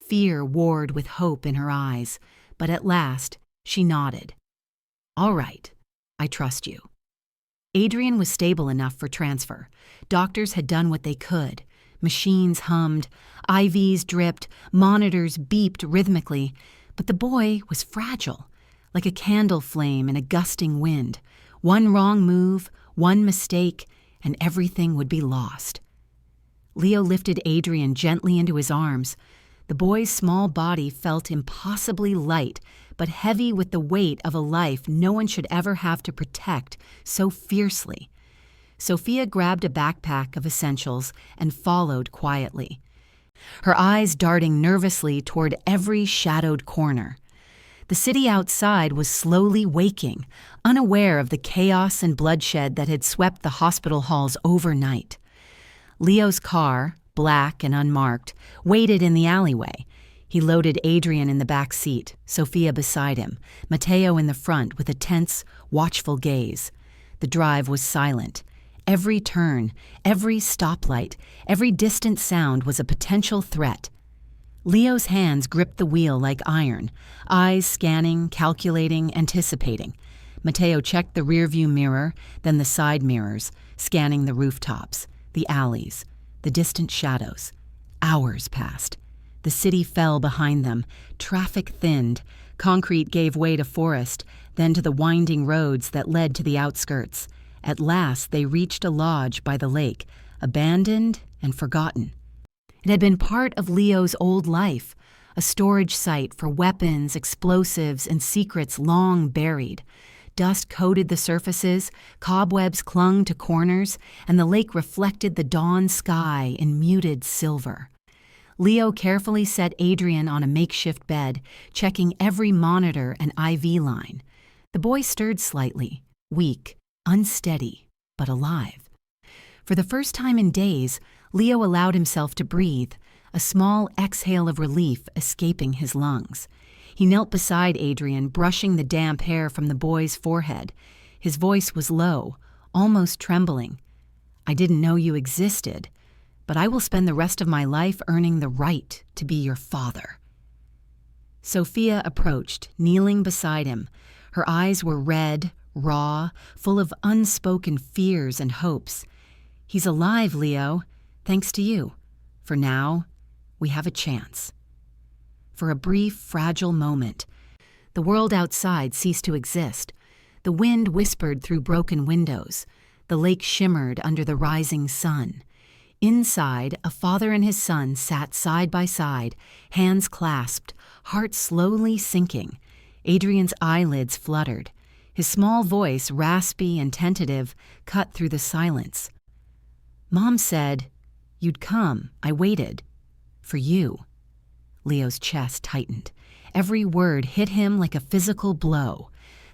Fear warred with hope in her eyes, but at last she nodded. All right, I trust you. Adrian was stable enough for transfer. Doctors had done what they could. Machines hummed, IVs dripped, monitors beeped rhythmically, but the boy was fragile, like a candle flame in a gusting wind. One wrong move, one mistake, and everything would be lost. Leo lifted Adrian gently into his arms. The boy's small body felt impossibly light, but heavy with the weight of a life no one should ever have to protect so fiercely. Sofia grabbed a backpack of essentials and followed quietly, her eyes darting nervously toward every shadowed corner. The city outside was slowly waking, unaware of the chaos and bloodshed that had swept the hospital halls overnight. Leo's car, black and unmarked, waited in the alleyway. He loaded Adrian in the back seat, Sofia beside him, Matteo in the front with a tense, watchful gaze. The drive was silent. Every turn, every stoplight, every distant sound was a potential threat. Leo's hands gripped the wheel like iron, eyes scanning, calculating, anticipating. Matteo checked the rearview mirror, then the side mirrors, scanning the rooftops, the alleys, the distant shadows. Hours passed. The city fell behind them. Traffic thinned. Concrete gave way to forest, then to the winding roads that led to the outskirts. At last, they reached a lodge by the lake, abandoned and forgotten. It had been part of Leo's old life, a storage site for weapons, explosives, and secrets long buried. Dust coated the surfaces, cobwebs clung to corners, and the lake reflected the dawn sky in muted silver. Leo carefully set Adrian on a makeshift bed, checking every monitor and IV line. The boy stirred slightly, weak, unsteady, but alive. For the first time in days, Leo allowed himself to breathe, a small exhale of relief escaping his lungs. He knelt beside Adrian, brushing the damp hair from the boy's forehead. His voice was low, almost trembling. I didn't know you existed, but I will spend the rest of my life earning the right to be your father. Sofia approached, kneeling beside him. Her eyes were red, raw, full of unspoken fears and hopes. He's alive, Leo, thanks to you. For now, we have a chance. For a brief, fragile moment, the world outside ceased to exist. The wind whispered through broken windows. The lake shimmered under the rising sun. Inside, a father and his son sat side by side, hands clasped, heart slowly sinking. Adrian's eyelids fluttered. His small voice, raspy and tentative, cut through the silence. Mom said, "You'd come. I waited. For you." Leo's chest tightened. Every word hit him like a physical blow.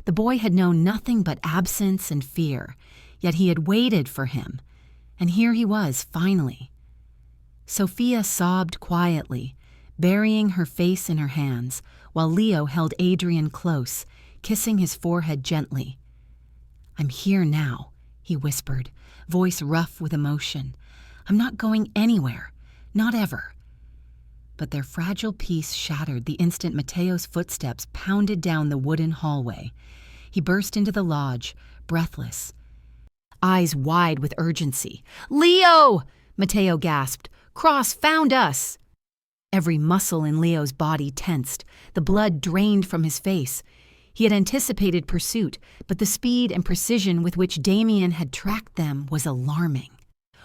The boy had known nothing but absence and fear, yet he had waited for him. And here he was, finally. Sofia sobbed quietly, burying her face in her hands, while Leo held Adrian close, kissing his forehead gently. "I'm here now," he whispered, voice rough with emotion. "I'm not going anywhere, not ever." But their fragile peace shattered the instant Matteo's footsteps pounded down the wooden hallway. He burst into the lodge, breathless, eyes wide with urgency. "Leo!" Matteo gasped. "Cross found us!" Every muscle in Leo's body tensed. The blood drained from his face. He had anticipated pursuit, but the speed and precision with which Damian had tracked them was alarming.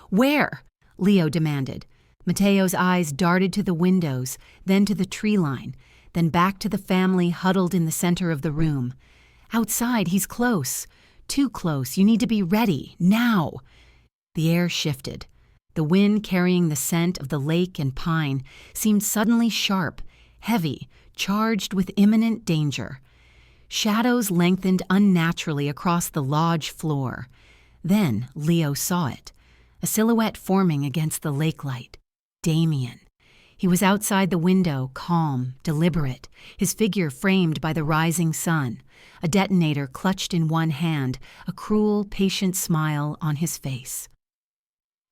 "Where?" Leo demanded. Matteo's eyes darted to the windows, then to the tree line, then back to the family huddled in the center of the room. "Outside, he's close. Too close. You need to be ready, now." The air shifted. The wind carrying the scent of the lake and pine seemed suddenly sharp, heavy, charged with imminent danger. Shadows lengthened unnaturally across the lodge floor. Then Leo saw it, a silhouette forming against the lake light. Damian. He was outside the window, calm, deliberate, his figure framed by the rising sun, a detonator clutched in one hand, a cruel, patient smile on his face.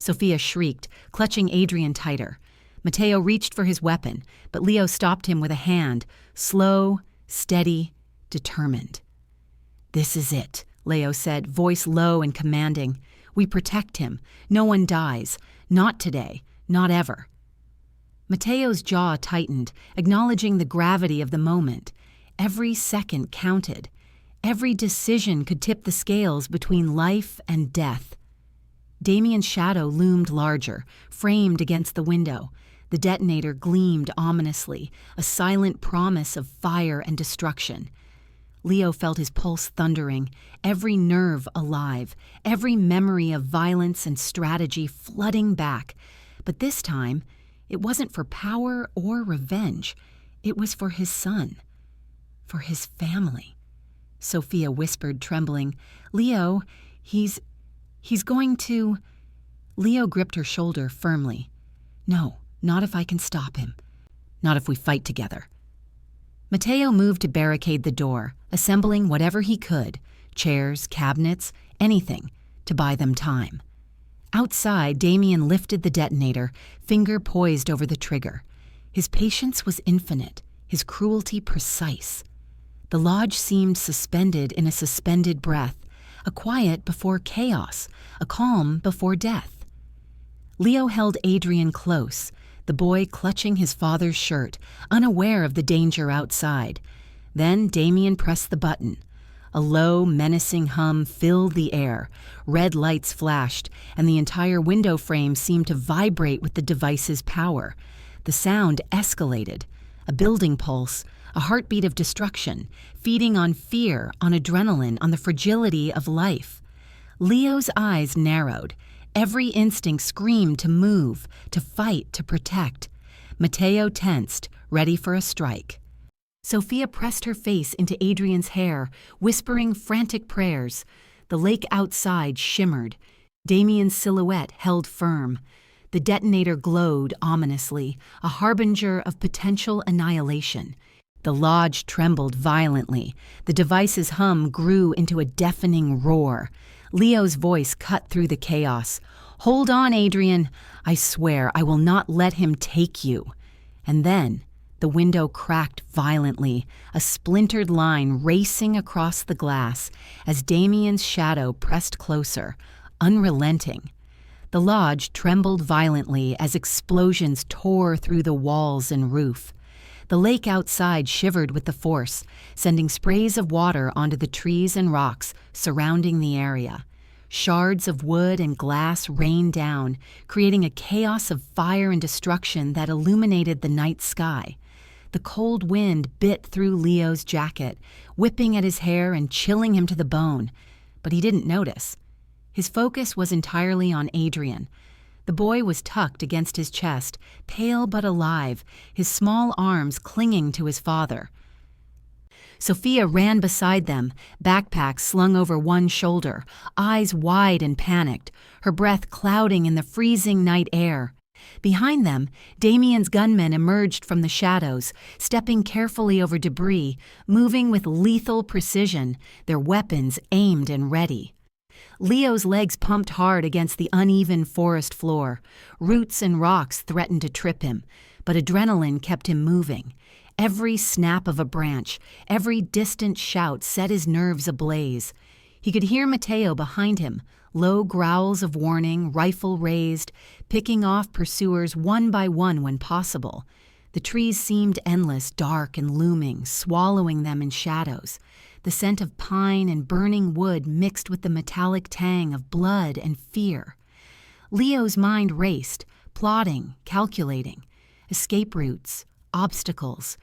Sofia shrieked, clutching Adrian tighter. Matteo reached for his weapon, but Leo stopped him with a hand, slow, steady, determined. "This is it," Leo said, voice low and commanding. "We protect him. No one dies. Not today. Not ever." Matteo's jaw tightened, acknowledging the gravity of the moment. Every second counted. Every decision could tip the scales between life and death. Damian's shadow loomed larger, framed against the window. The detonator gleamed ominously, a silent promise of fire and destruction. Leo felt his pulse thundering, every nerve alive, every memory of violence and strategy flooding back. But this time, it wasn't for power or revenge. It was for his son. For his family. Sofia whispered, trembling, "Leo, he's going to—" Leo gripped her shoulder firmly. "No, not if I can stop him. Not if we fight together." Matteo moved to barricade the door, assembling whatever he could, chairs, cabinets, anything, to buy them time. Outside, Damian lifted the detonator, finger poised over the trigger. His patience was infinite, his cruelty precise. The lodge seemed suspended in a suspended breath, a quiet before chaos, a calm before death. Leo held Adrian close, the boy clutching his father's shirt, unaware of the danger outside. Then Damian pressed the button. A low, menacing hum filled the air. Red lights flashed, and the entire window frame seemed to vibrate with the device's power. The sound escalated. A building pulse, a heartbeat of destruction, feeding on fear, on adrenaline, on the fragility of life. Leo's eyes narrowed. Every instinct screamed to move, to fight, to protect. Matteo tensed, ready for a strike. Sofia pressed her face into Adrian's hair, whispering frantic prayers. The lake outside shimmered. Damian's silhouette held firm. The detonator glowed ominously, a harbinger of potential annihilation. The lodge trembled violently. The device's hum grew into a deafening roar. Leo's voice cut through the chaos. "Hold on, Adrian. I swear I will not let him take you." And then the window cracked violently, a splintered line racing across the glass as Damian's shadow pressed closer, unrelenting. The lodge trembled violently as explosions tore through the walls and roof. The lake outside shivered with the force, sending sprays of water onto the trees and rocks surrounding the area. Shards of wood and glass rained down, creating a chaos of fire and destruction that illuminated the night sky. The cold wind bit through Leo's jacket, whipping at his hair and chilling him to the bone. But he didn't notice. His focus was entirely on Adrian. The boy was tucked against his chest, pale but alive, his small arms clinging to his father. Sofia ran beside them, backpack slung over one shoulder, eyes wide and panicked, her breath clouding in the freezing night air. Behind them, Damian's gunmen emerged from the shadows, stepping carefully over debris, moving with lethal precision, their weapons aimed and ready. Leo's legs pumped hard against the uneven forest floor. Roots and rocks threatened to trip him, but adrenaline kept him moving. Every snap of a branch, every distant shout set his nerves ablaze. He could hear Matteo behind him, low growls of warning, rifle raised, picking off pursuers one by one when possible. The trees seemed endless, dark and looming, swallowing them in shadows. The scent of pine and burning wood mixed with the metallic tang of blood and fear. Leo's mind raced, plotting, calculating. Escape routes, obstacles,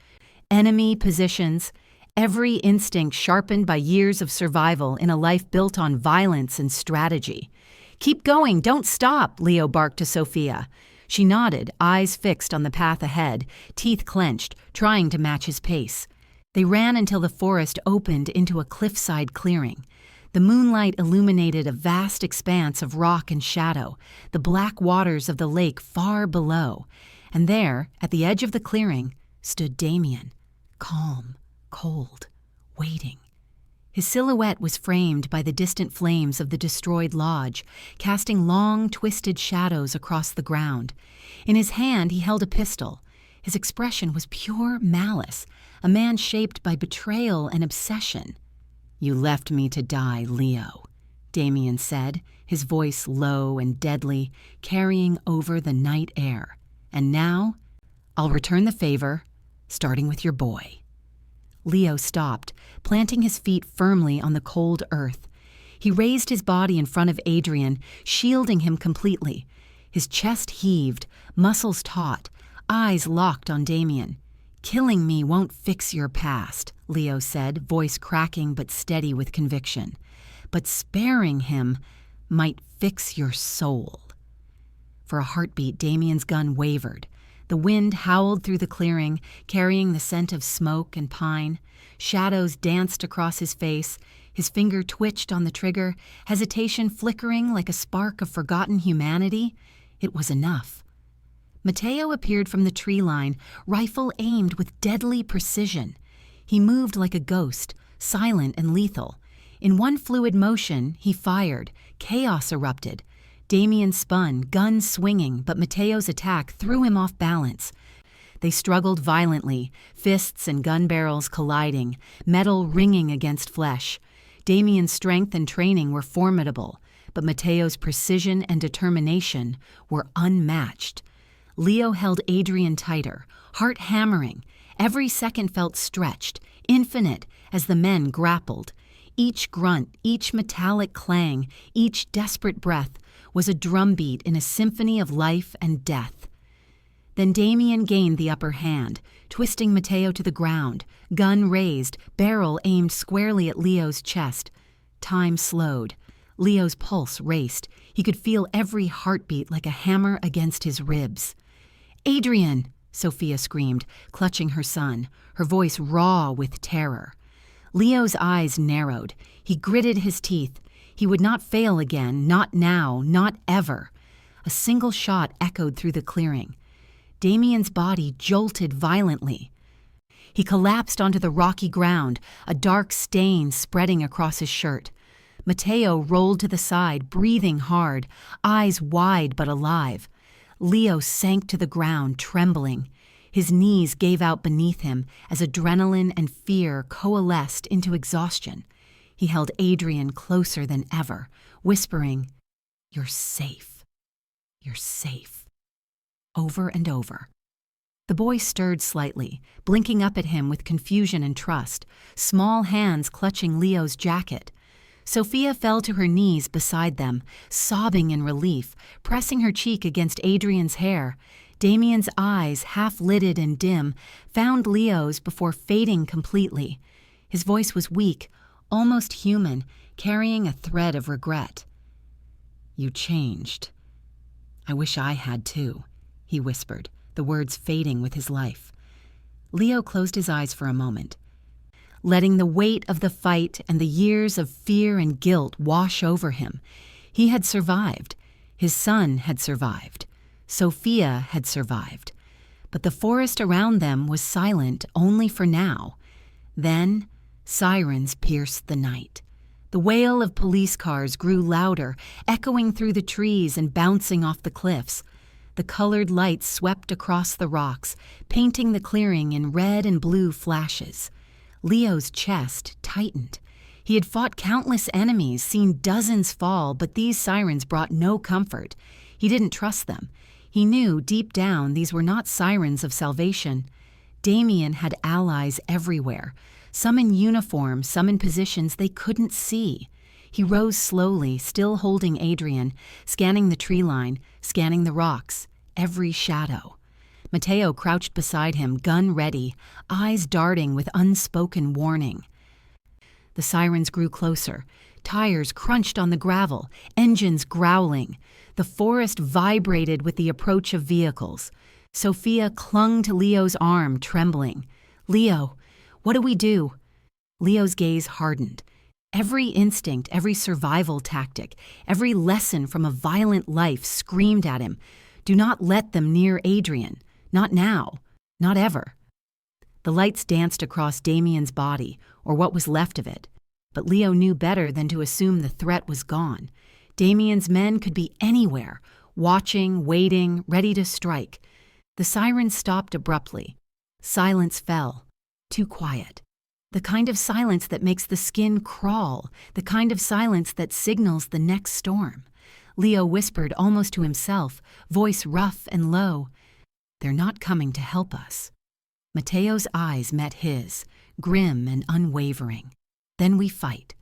enemy positions, every instinct sharpened by years of survival in a life built on violence and strategy. "Keep going, don't stop," Leo barked to Sofia. She nodded, eyes fixed on the path ahead, teeth clenched, trying to match his pace. They ran until the forest opened into a cliffside clearing. The moonlight illuminated a vast expanse of rock and shadow, the black waters of the lake far below, and there, at the edge of the clearing, stood Damian, calm, cold, waiting. His silhouette was framed by the distant flames of the destroyed lodge, casting long, twisted shadows across the ground. In his hand he held a pistol. His expression was pure malice, a man shaped by betrayal and obsession. "You left me to die, Leo," Damian said, his voice low and deadly, carrying over the night air. "And now, I'll return the favor, starting with your boy." Leo stopped, planting his feet firmly on the cold earth. He raised his body in front of Adrian, shielding him completely. His chest heaved, muscles taut, eyes locked on Damian. "Killing me won't fix your past," Leo said, voice cracking but steady with conviction. "But sparing him might fix your soul." For a heartbeat, Damian's gun wavered. The wind howled through the clearing, carrying the scent of smoke and pine. Shadows danced across his face. His finger twitched on the trigger, hesitation flickering like a spark of forgotten humanity. It was enough. Mateo appeared from the tree line, rifle aimed with deadly precision. He moved like a ghost, silent and lethal. In one fluid motion, he fired. Chaos erupted. Damian spun, gun swinging, but Mateo's attack threw him off balance. They struggled violently, fists and gun barrels colliding, metal ringing against flesh. Damian's strength and training were formidable, but Mateo's precision and determination were unmatched. Leo held Adrian tighter, heart hammering. Every second felt stretched, infinite, as the men grappled. Each grunt, each metallic clang, each desperate breath was a drumbeat in a symphony of life and death. Then Damian gained the upper hand, twisting Mateo to the ground, gun raised, barrel aimed squarely at Leo's chest. Time slowed. Leo's pulse raced. He could feel every heartbeat like a hammer against his ribs. "Adrian!" Sofia screamed, clutching her son, her voice raw with terror. Leo's eyes narrowed. He gritted his teeth. He would not fail again, not now, not ever. A single shot echoed through the clearing. Damian's body jolted violently. He collapsed onto the rocky ground, a dark stain spreading across his shirt. Mateo rolled to the side, breathing hard, eyes wide but alive. Leo sank to the ground, trembling. His knees gave out beneath him as adrenaline and fear coalesced into exhaustion. He held Adrian closer than ever, whispering, "You're safe. You're safe." Over and over. The boy stirred slightly, blinking up at him with confusion and trust, small hands clutching Leo's jacket. Sofia fell to her knees beside them, sobbing in relief, pressing her cheek against Adrian's hair. Damian's eyes, half-lidded and dim, found Leo's before fading completely. His voice was weak, almost human, carrying a thread of regret. "You changed. I wish I had too," he whispered, the words fading with his life. Leo closed his eyes for a moment, letting the weight of the fight and the years of fear and guilt wash over him. He had survived. His son had survived. Sofia had survived. But the forest around them was silent only for now. Then, sirens pierced the night. The wail of police cars grew louder, echoing through the trees and bouncing off the cliffs. The colored lights swept across the rocks, painting the clearing in red and blue flashes. Leo's chest tightened. He had fought countless enemies, seen dozens fall, but these sirens brought no comfort. He didn't trust them. He knew deep down these were not sirens of salvation. Damian had allies everywhere, some in uniform, some in positions they couldn't see. He rose slowly, still holding Adrian, scanning the tree line, scanning the rocks, every shadow. Mateo crouched beside him, gun ready, eyes darting with unspoken warning. The sirens grew closer. Tires crunched on the gravel, engines growling. The forest vibrated with the approach of vehicles. Sofia clung to Leo's arm, trembling. "Leo, what do we do?" Leo's gaze hardened. Every instinct, every survival tactic, every lesson from a violent life screamed at him, "Do not let them near Adrian. Not now. Not ever." The lights danced across Damian's body, or what was left of it. But Leo knew better than to assume the threat was gone. Damian's men could be anywhere, watching, waiting, ready to strike. The sirens stopped abruptly. Silence fell. Too quiet. The kind of silence that makes the skin crawl, the kind of silence that signals the next storm. Leo whispered almost to himself, voice rough and low, "They're not coming to help us." Mateo's eyes met his, grim and unwavering. "Then we fight.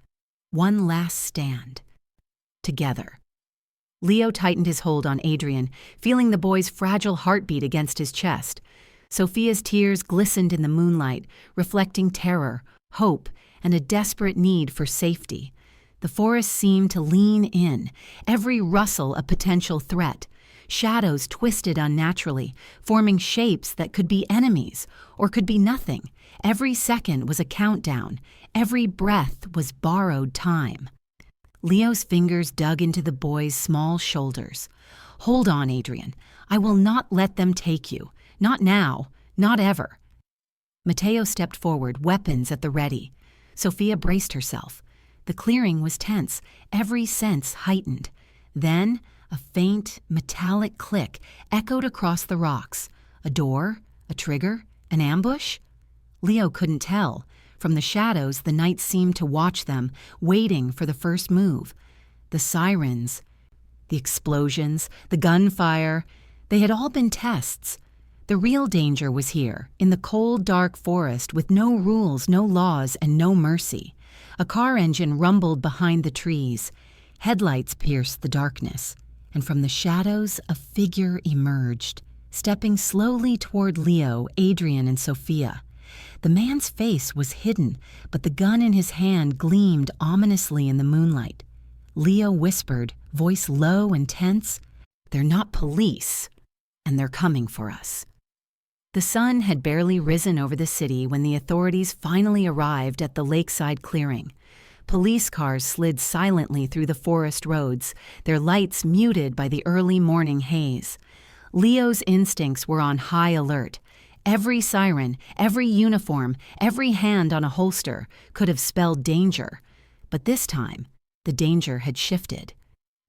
One last stand. Together." Leo tightened his hold on Adrian, feeling the boy's fragile heartbeat against his chest. Sofia's tears glistened in the moonlight, reflecting terror, hope, and a desperate need for safety. The forest seemed to lean in, every rustle a potential threat. Shadows twisted unnaturally, forming shapes that could be enemies or could be nothing. Every second was a countdown. Every breath was borrowed time. Leo's fingers dug into the boy's small shoulders. "Hold on, Adrian. I will not let them take you. Not now. Not ever." Mateo stepped forward, weapons at the ready. Sofia braced herself. The clearing was tense, every sense heightened. Then a faint, metallic click echoed across the rocks. A door? A trigger? An ambush? Leo couldn't tell. From the shadows, the night seemed to watch them, waiting for the first move. The sirens, the explosions, the gunfire, they had all been tests. The real danger was here, in the cold, dark forest with no rules, no laws, and no mercy. A car engine rumbled behind the trees. Headlights pierced the darkness, and from the shadows a figure emerged, stepping slowly toward Leo, Adrian, and Sofia. The man's face was hidden, but the gun in his hand gleamed ominously in the moonlight. Leo whispered, voice low and tense, "They're not police, and they're coming for us." The sun had barely risen over the city when the authorities finally arrived at the lakeside clearing. Police cars slid silently through the forest roads, their lights muted by the early morning haze. Leo's instincts were on high alert. Every siren, every uniform, every hand on a holster could have spelled danger. But this time, the danger had shifted.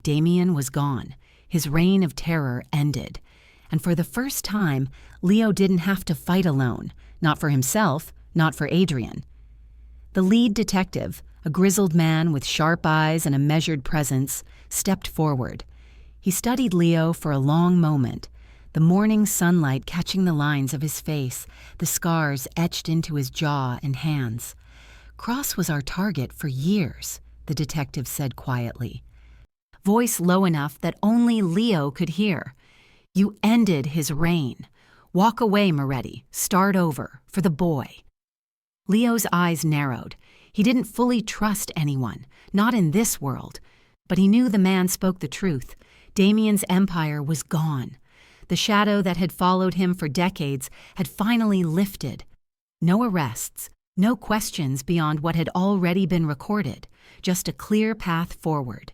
Damian was gone. His reign of terror ended. And for the first time, Leo didn't have to fight alone. Not for himself, not for Adrian. The lead detective, a grizzled man with sharp eyes and a measured presence, stepped forward. He studied Leo for a long moment, the morning sunlight catching the lines of his face, the scars etched into his jaw and hands. "Cross was our target for years," the detective said quietly. Voice low enough that only Leo could hear. "You ended his reign. Walk away, Moretti. Start over, for the boy." Leo's eyes narrowed. He didn't fully trust anyone, not in this world. But he knew the man spoke the truth. Damian's empire was gone. The shadow that had followed him for decades had finally lifted. No arrests, no questions beyond what had already been recorded, just a clear path forward.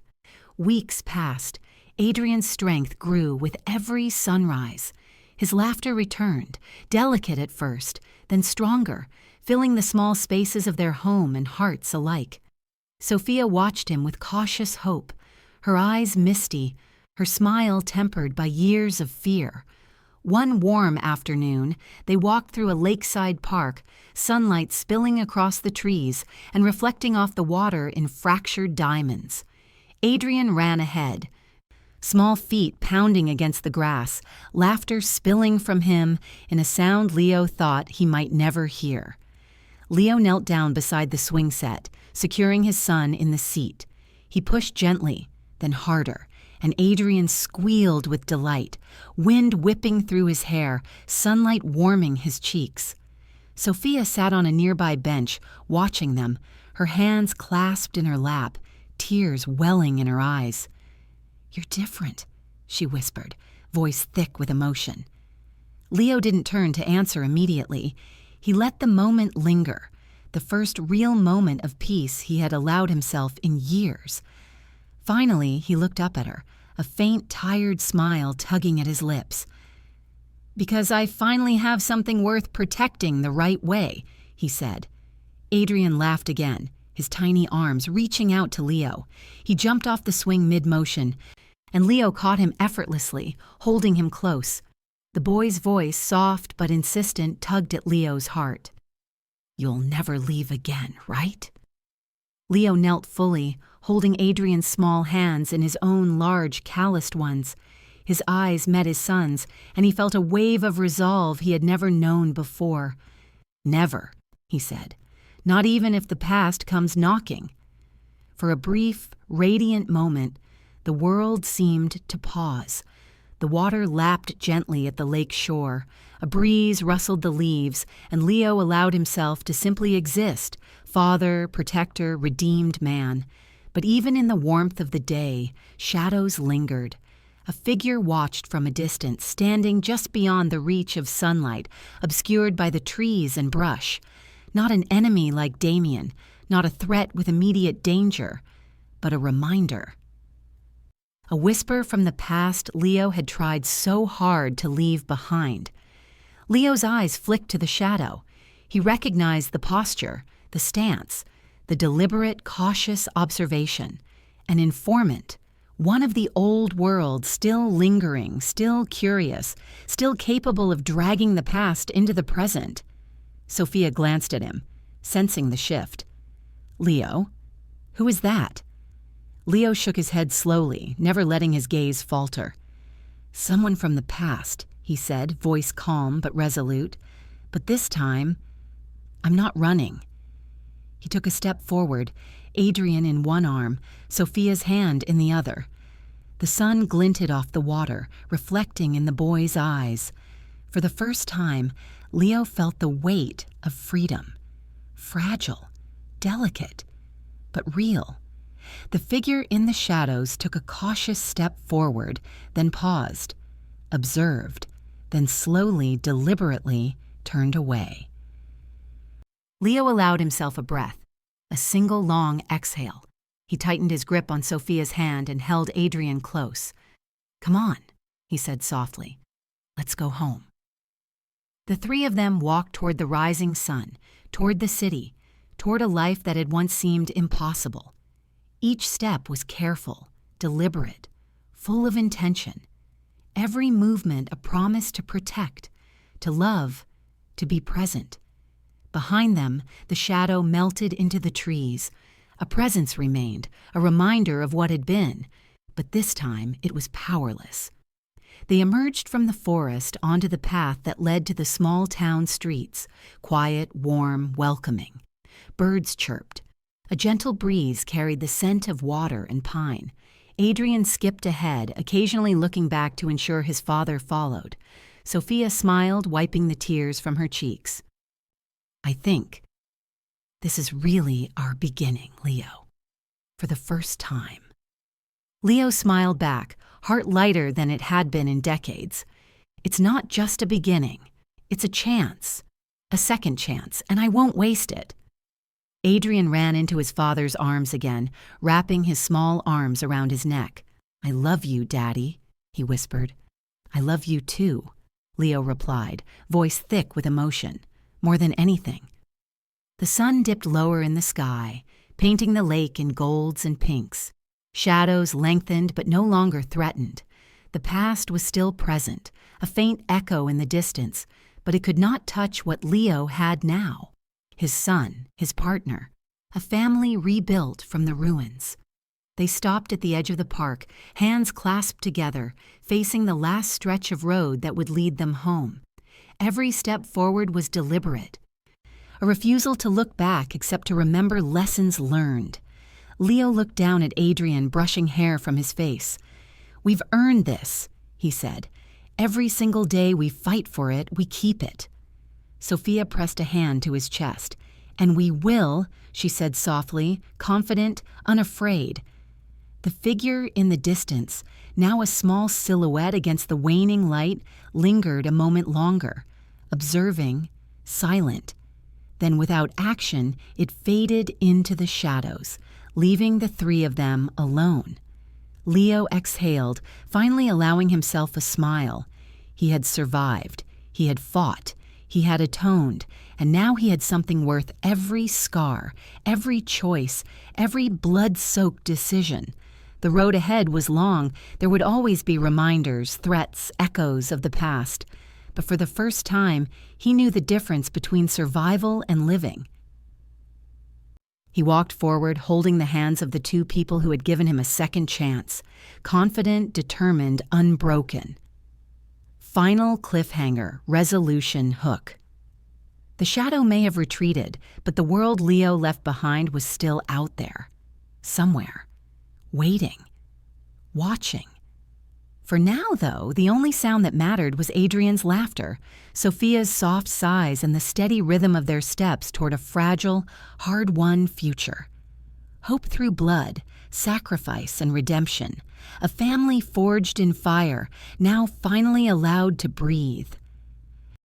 Weeks passed. Adrian's strength grew with every sunrise. His laughter returned, delicate at first, then stronger, filling the small spaces of their home and hearts alike. Sofia watched him with cautious hope, her eyes misty, her smile tempered by years of fear. One warm afternoon, they walked through a lakeside park, sunlight spilling across the trees and reflecting off the water in fractured diamonds. Adrian ran ahead, small feet pounding against the grass, laughter spilling from him in a sound Leo thought he might never hear. Leo knelt down beside the swing set, securing his son in the seat. He pushed gently, then harder, and Adrian squealed with delight, wind whipping through his hair, sunlight warming his cheeks. Sofia sat on a nearby bench, watching them, her hands clasped in her lap, tears welling in her eyes. "You're different," she whispered, voice thick with emotion. Leo didn't turn to answer immediately. He let the moment linger. the first real moment of peace he had allowed himself in years. Finally, he looked up at her, a faint, tired smile tugging at his lips. "Because I finally have something worth protecting the right way," he said. Adrian laughed again, his tiny arms reaching out to Leo. He jumped off the swing mid-motion, and Leo caught him effortlessly, holding him close. The boy's voice, soft but insistent, tugged at Leo's heart. "You'll never leave again, right?" Leo knelt fully, holding Adrian's small hands in his own large, calloused ones. His eyes met his son's, and he felt a wave of resolve he had never known before. "Never," he said. "Not even if the past comes knocking." For a brief, radiant moment, the world seemed to pause. The water lapped gently at the lake shore. A breeze rustled the leaves, and Leo allowed himself to simply exist, father, protector, redeemed man. But even in the warmth of the day, shadows lingered. A figure watched from a distance, standing just beyond the reach of sunlight, obscured by the trees and brush. Not an enemy like Damian, not a threat with immediate danger, but a reminder. A whisper from the past Leo had tried so hard to leave behind. Leo's eyes flicked to the shadow. He recognized the posture, the stance, the deliberate, cautious observation. An informant, one of the old world, still lingering, still curious, still capable of dragging the past into the present. Sofia glanced at him, sensing the shift. "Leo? Who is that?" Leo shook his head slowly, never letting his gaze falter. "Someone from the past," he said, voice calm but resolute. "But this time, I'm not running." He took a step forward, Adrian in one arm, Sofia's hand in the other. The sun glinted off the water, reflecting in the boy's eyes. For the first time, Leo felt the weight of freedom. Fragile, delicate, but real. The figure in the shadows took a cautious step forward, then paused, observed, then slowly, deliberately turned away. Leo allowed himself a breath, a single long exhale. He tightened his grip on Sofia's hand and held Adrian close. "Come on," he said softly. "Let's go home." The three of them walked toward the rising sun, toward the city, toward a life that had once seemed impossible. Each step was careful, deliberate, full of intention. Every movement a promise to protect, to love, to be present. Behind them, the shadow melted into the trees. A presence remained, a reminder of what had been, but this time it was powerless. They emerged from the forest onto the path that led to the small town streets, quiet, warm, welcoming. Birds chirped. A gentle breeze carried the scent of water and pine. Adrian skipped ahead, occasionally looking back to ensure his father followed. Sofia smiled, wiping the tears from her cheeks. "I think this is really our beginning, Leo. For the first time." Leo smiled back, heart lighter than it had been in decades. "It's not just a beginning. It's a chance. A second chance, and I won't waste it." Adrian ran into his father's arms again, wrapping his small arms around his neck. "I love you, Daddy," he whispered. "I love you too," Leo replied, voice thick with emotion, more than anything. The sun dipped lower in the sky, painting the lake in golds and pinks. Shadows lengthened but no longer threatened. The past was still present, a faint echo in the distance, but it could not touch what Leo had now. His son, his partner, a family rebuilt from the ruins. They stopped at the edge of the park, hands clasped together, facing the last stretch of road that would lead them home. Every step forward was deliberate. A refusal to look back except to remember lessons learned. Leo looked down at Adrian, brushing hair from his face. "We've earned this," he said. "Every single day we fight for it, we keep it." Sofia pressed a hand to his chest. "And we will," she said softly, confident, unafraid. The figure in the distance, now a small silhouette against the waning light, lingered a moment longer, observing, silent. Then, without action, it faded into the shadows, leaving the three of them alone. Leo exhaled, finally allowing himself a smile. He had survived. He had fought. He had atoned. And now he had something worth every scar, every choice, every blood-soaked decision. The road ahead was long. There would always be reminders, threats, echoes of the past. But for the first time, he knew the difference between survival and living. He walked forward, holding the hands of the two people who had given him a second chance, confident, determined, unbroken. Final cliffhanger, resolution, hook. The shadow may have retreated, but the world Leo left behind was still out there, somewhere, waiting, watching. For now, though, the only sound that mattered was Adrian's laughter, Sofia's soft sighs, and the steady rhythm of their steps toward a fragile, hard-won future. Hope through blood, sacrifice, and redemption. A family forged in fire, now finally allowed to breathe.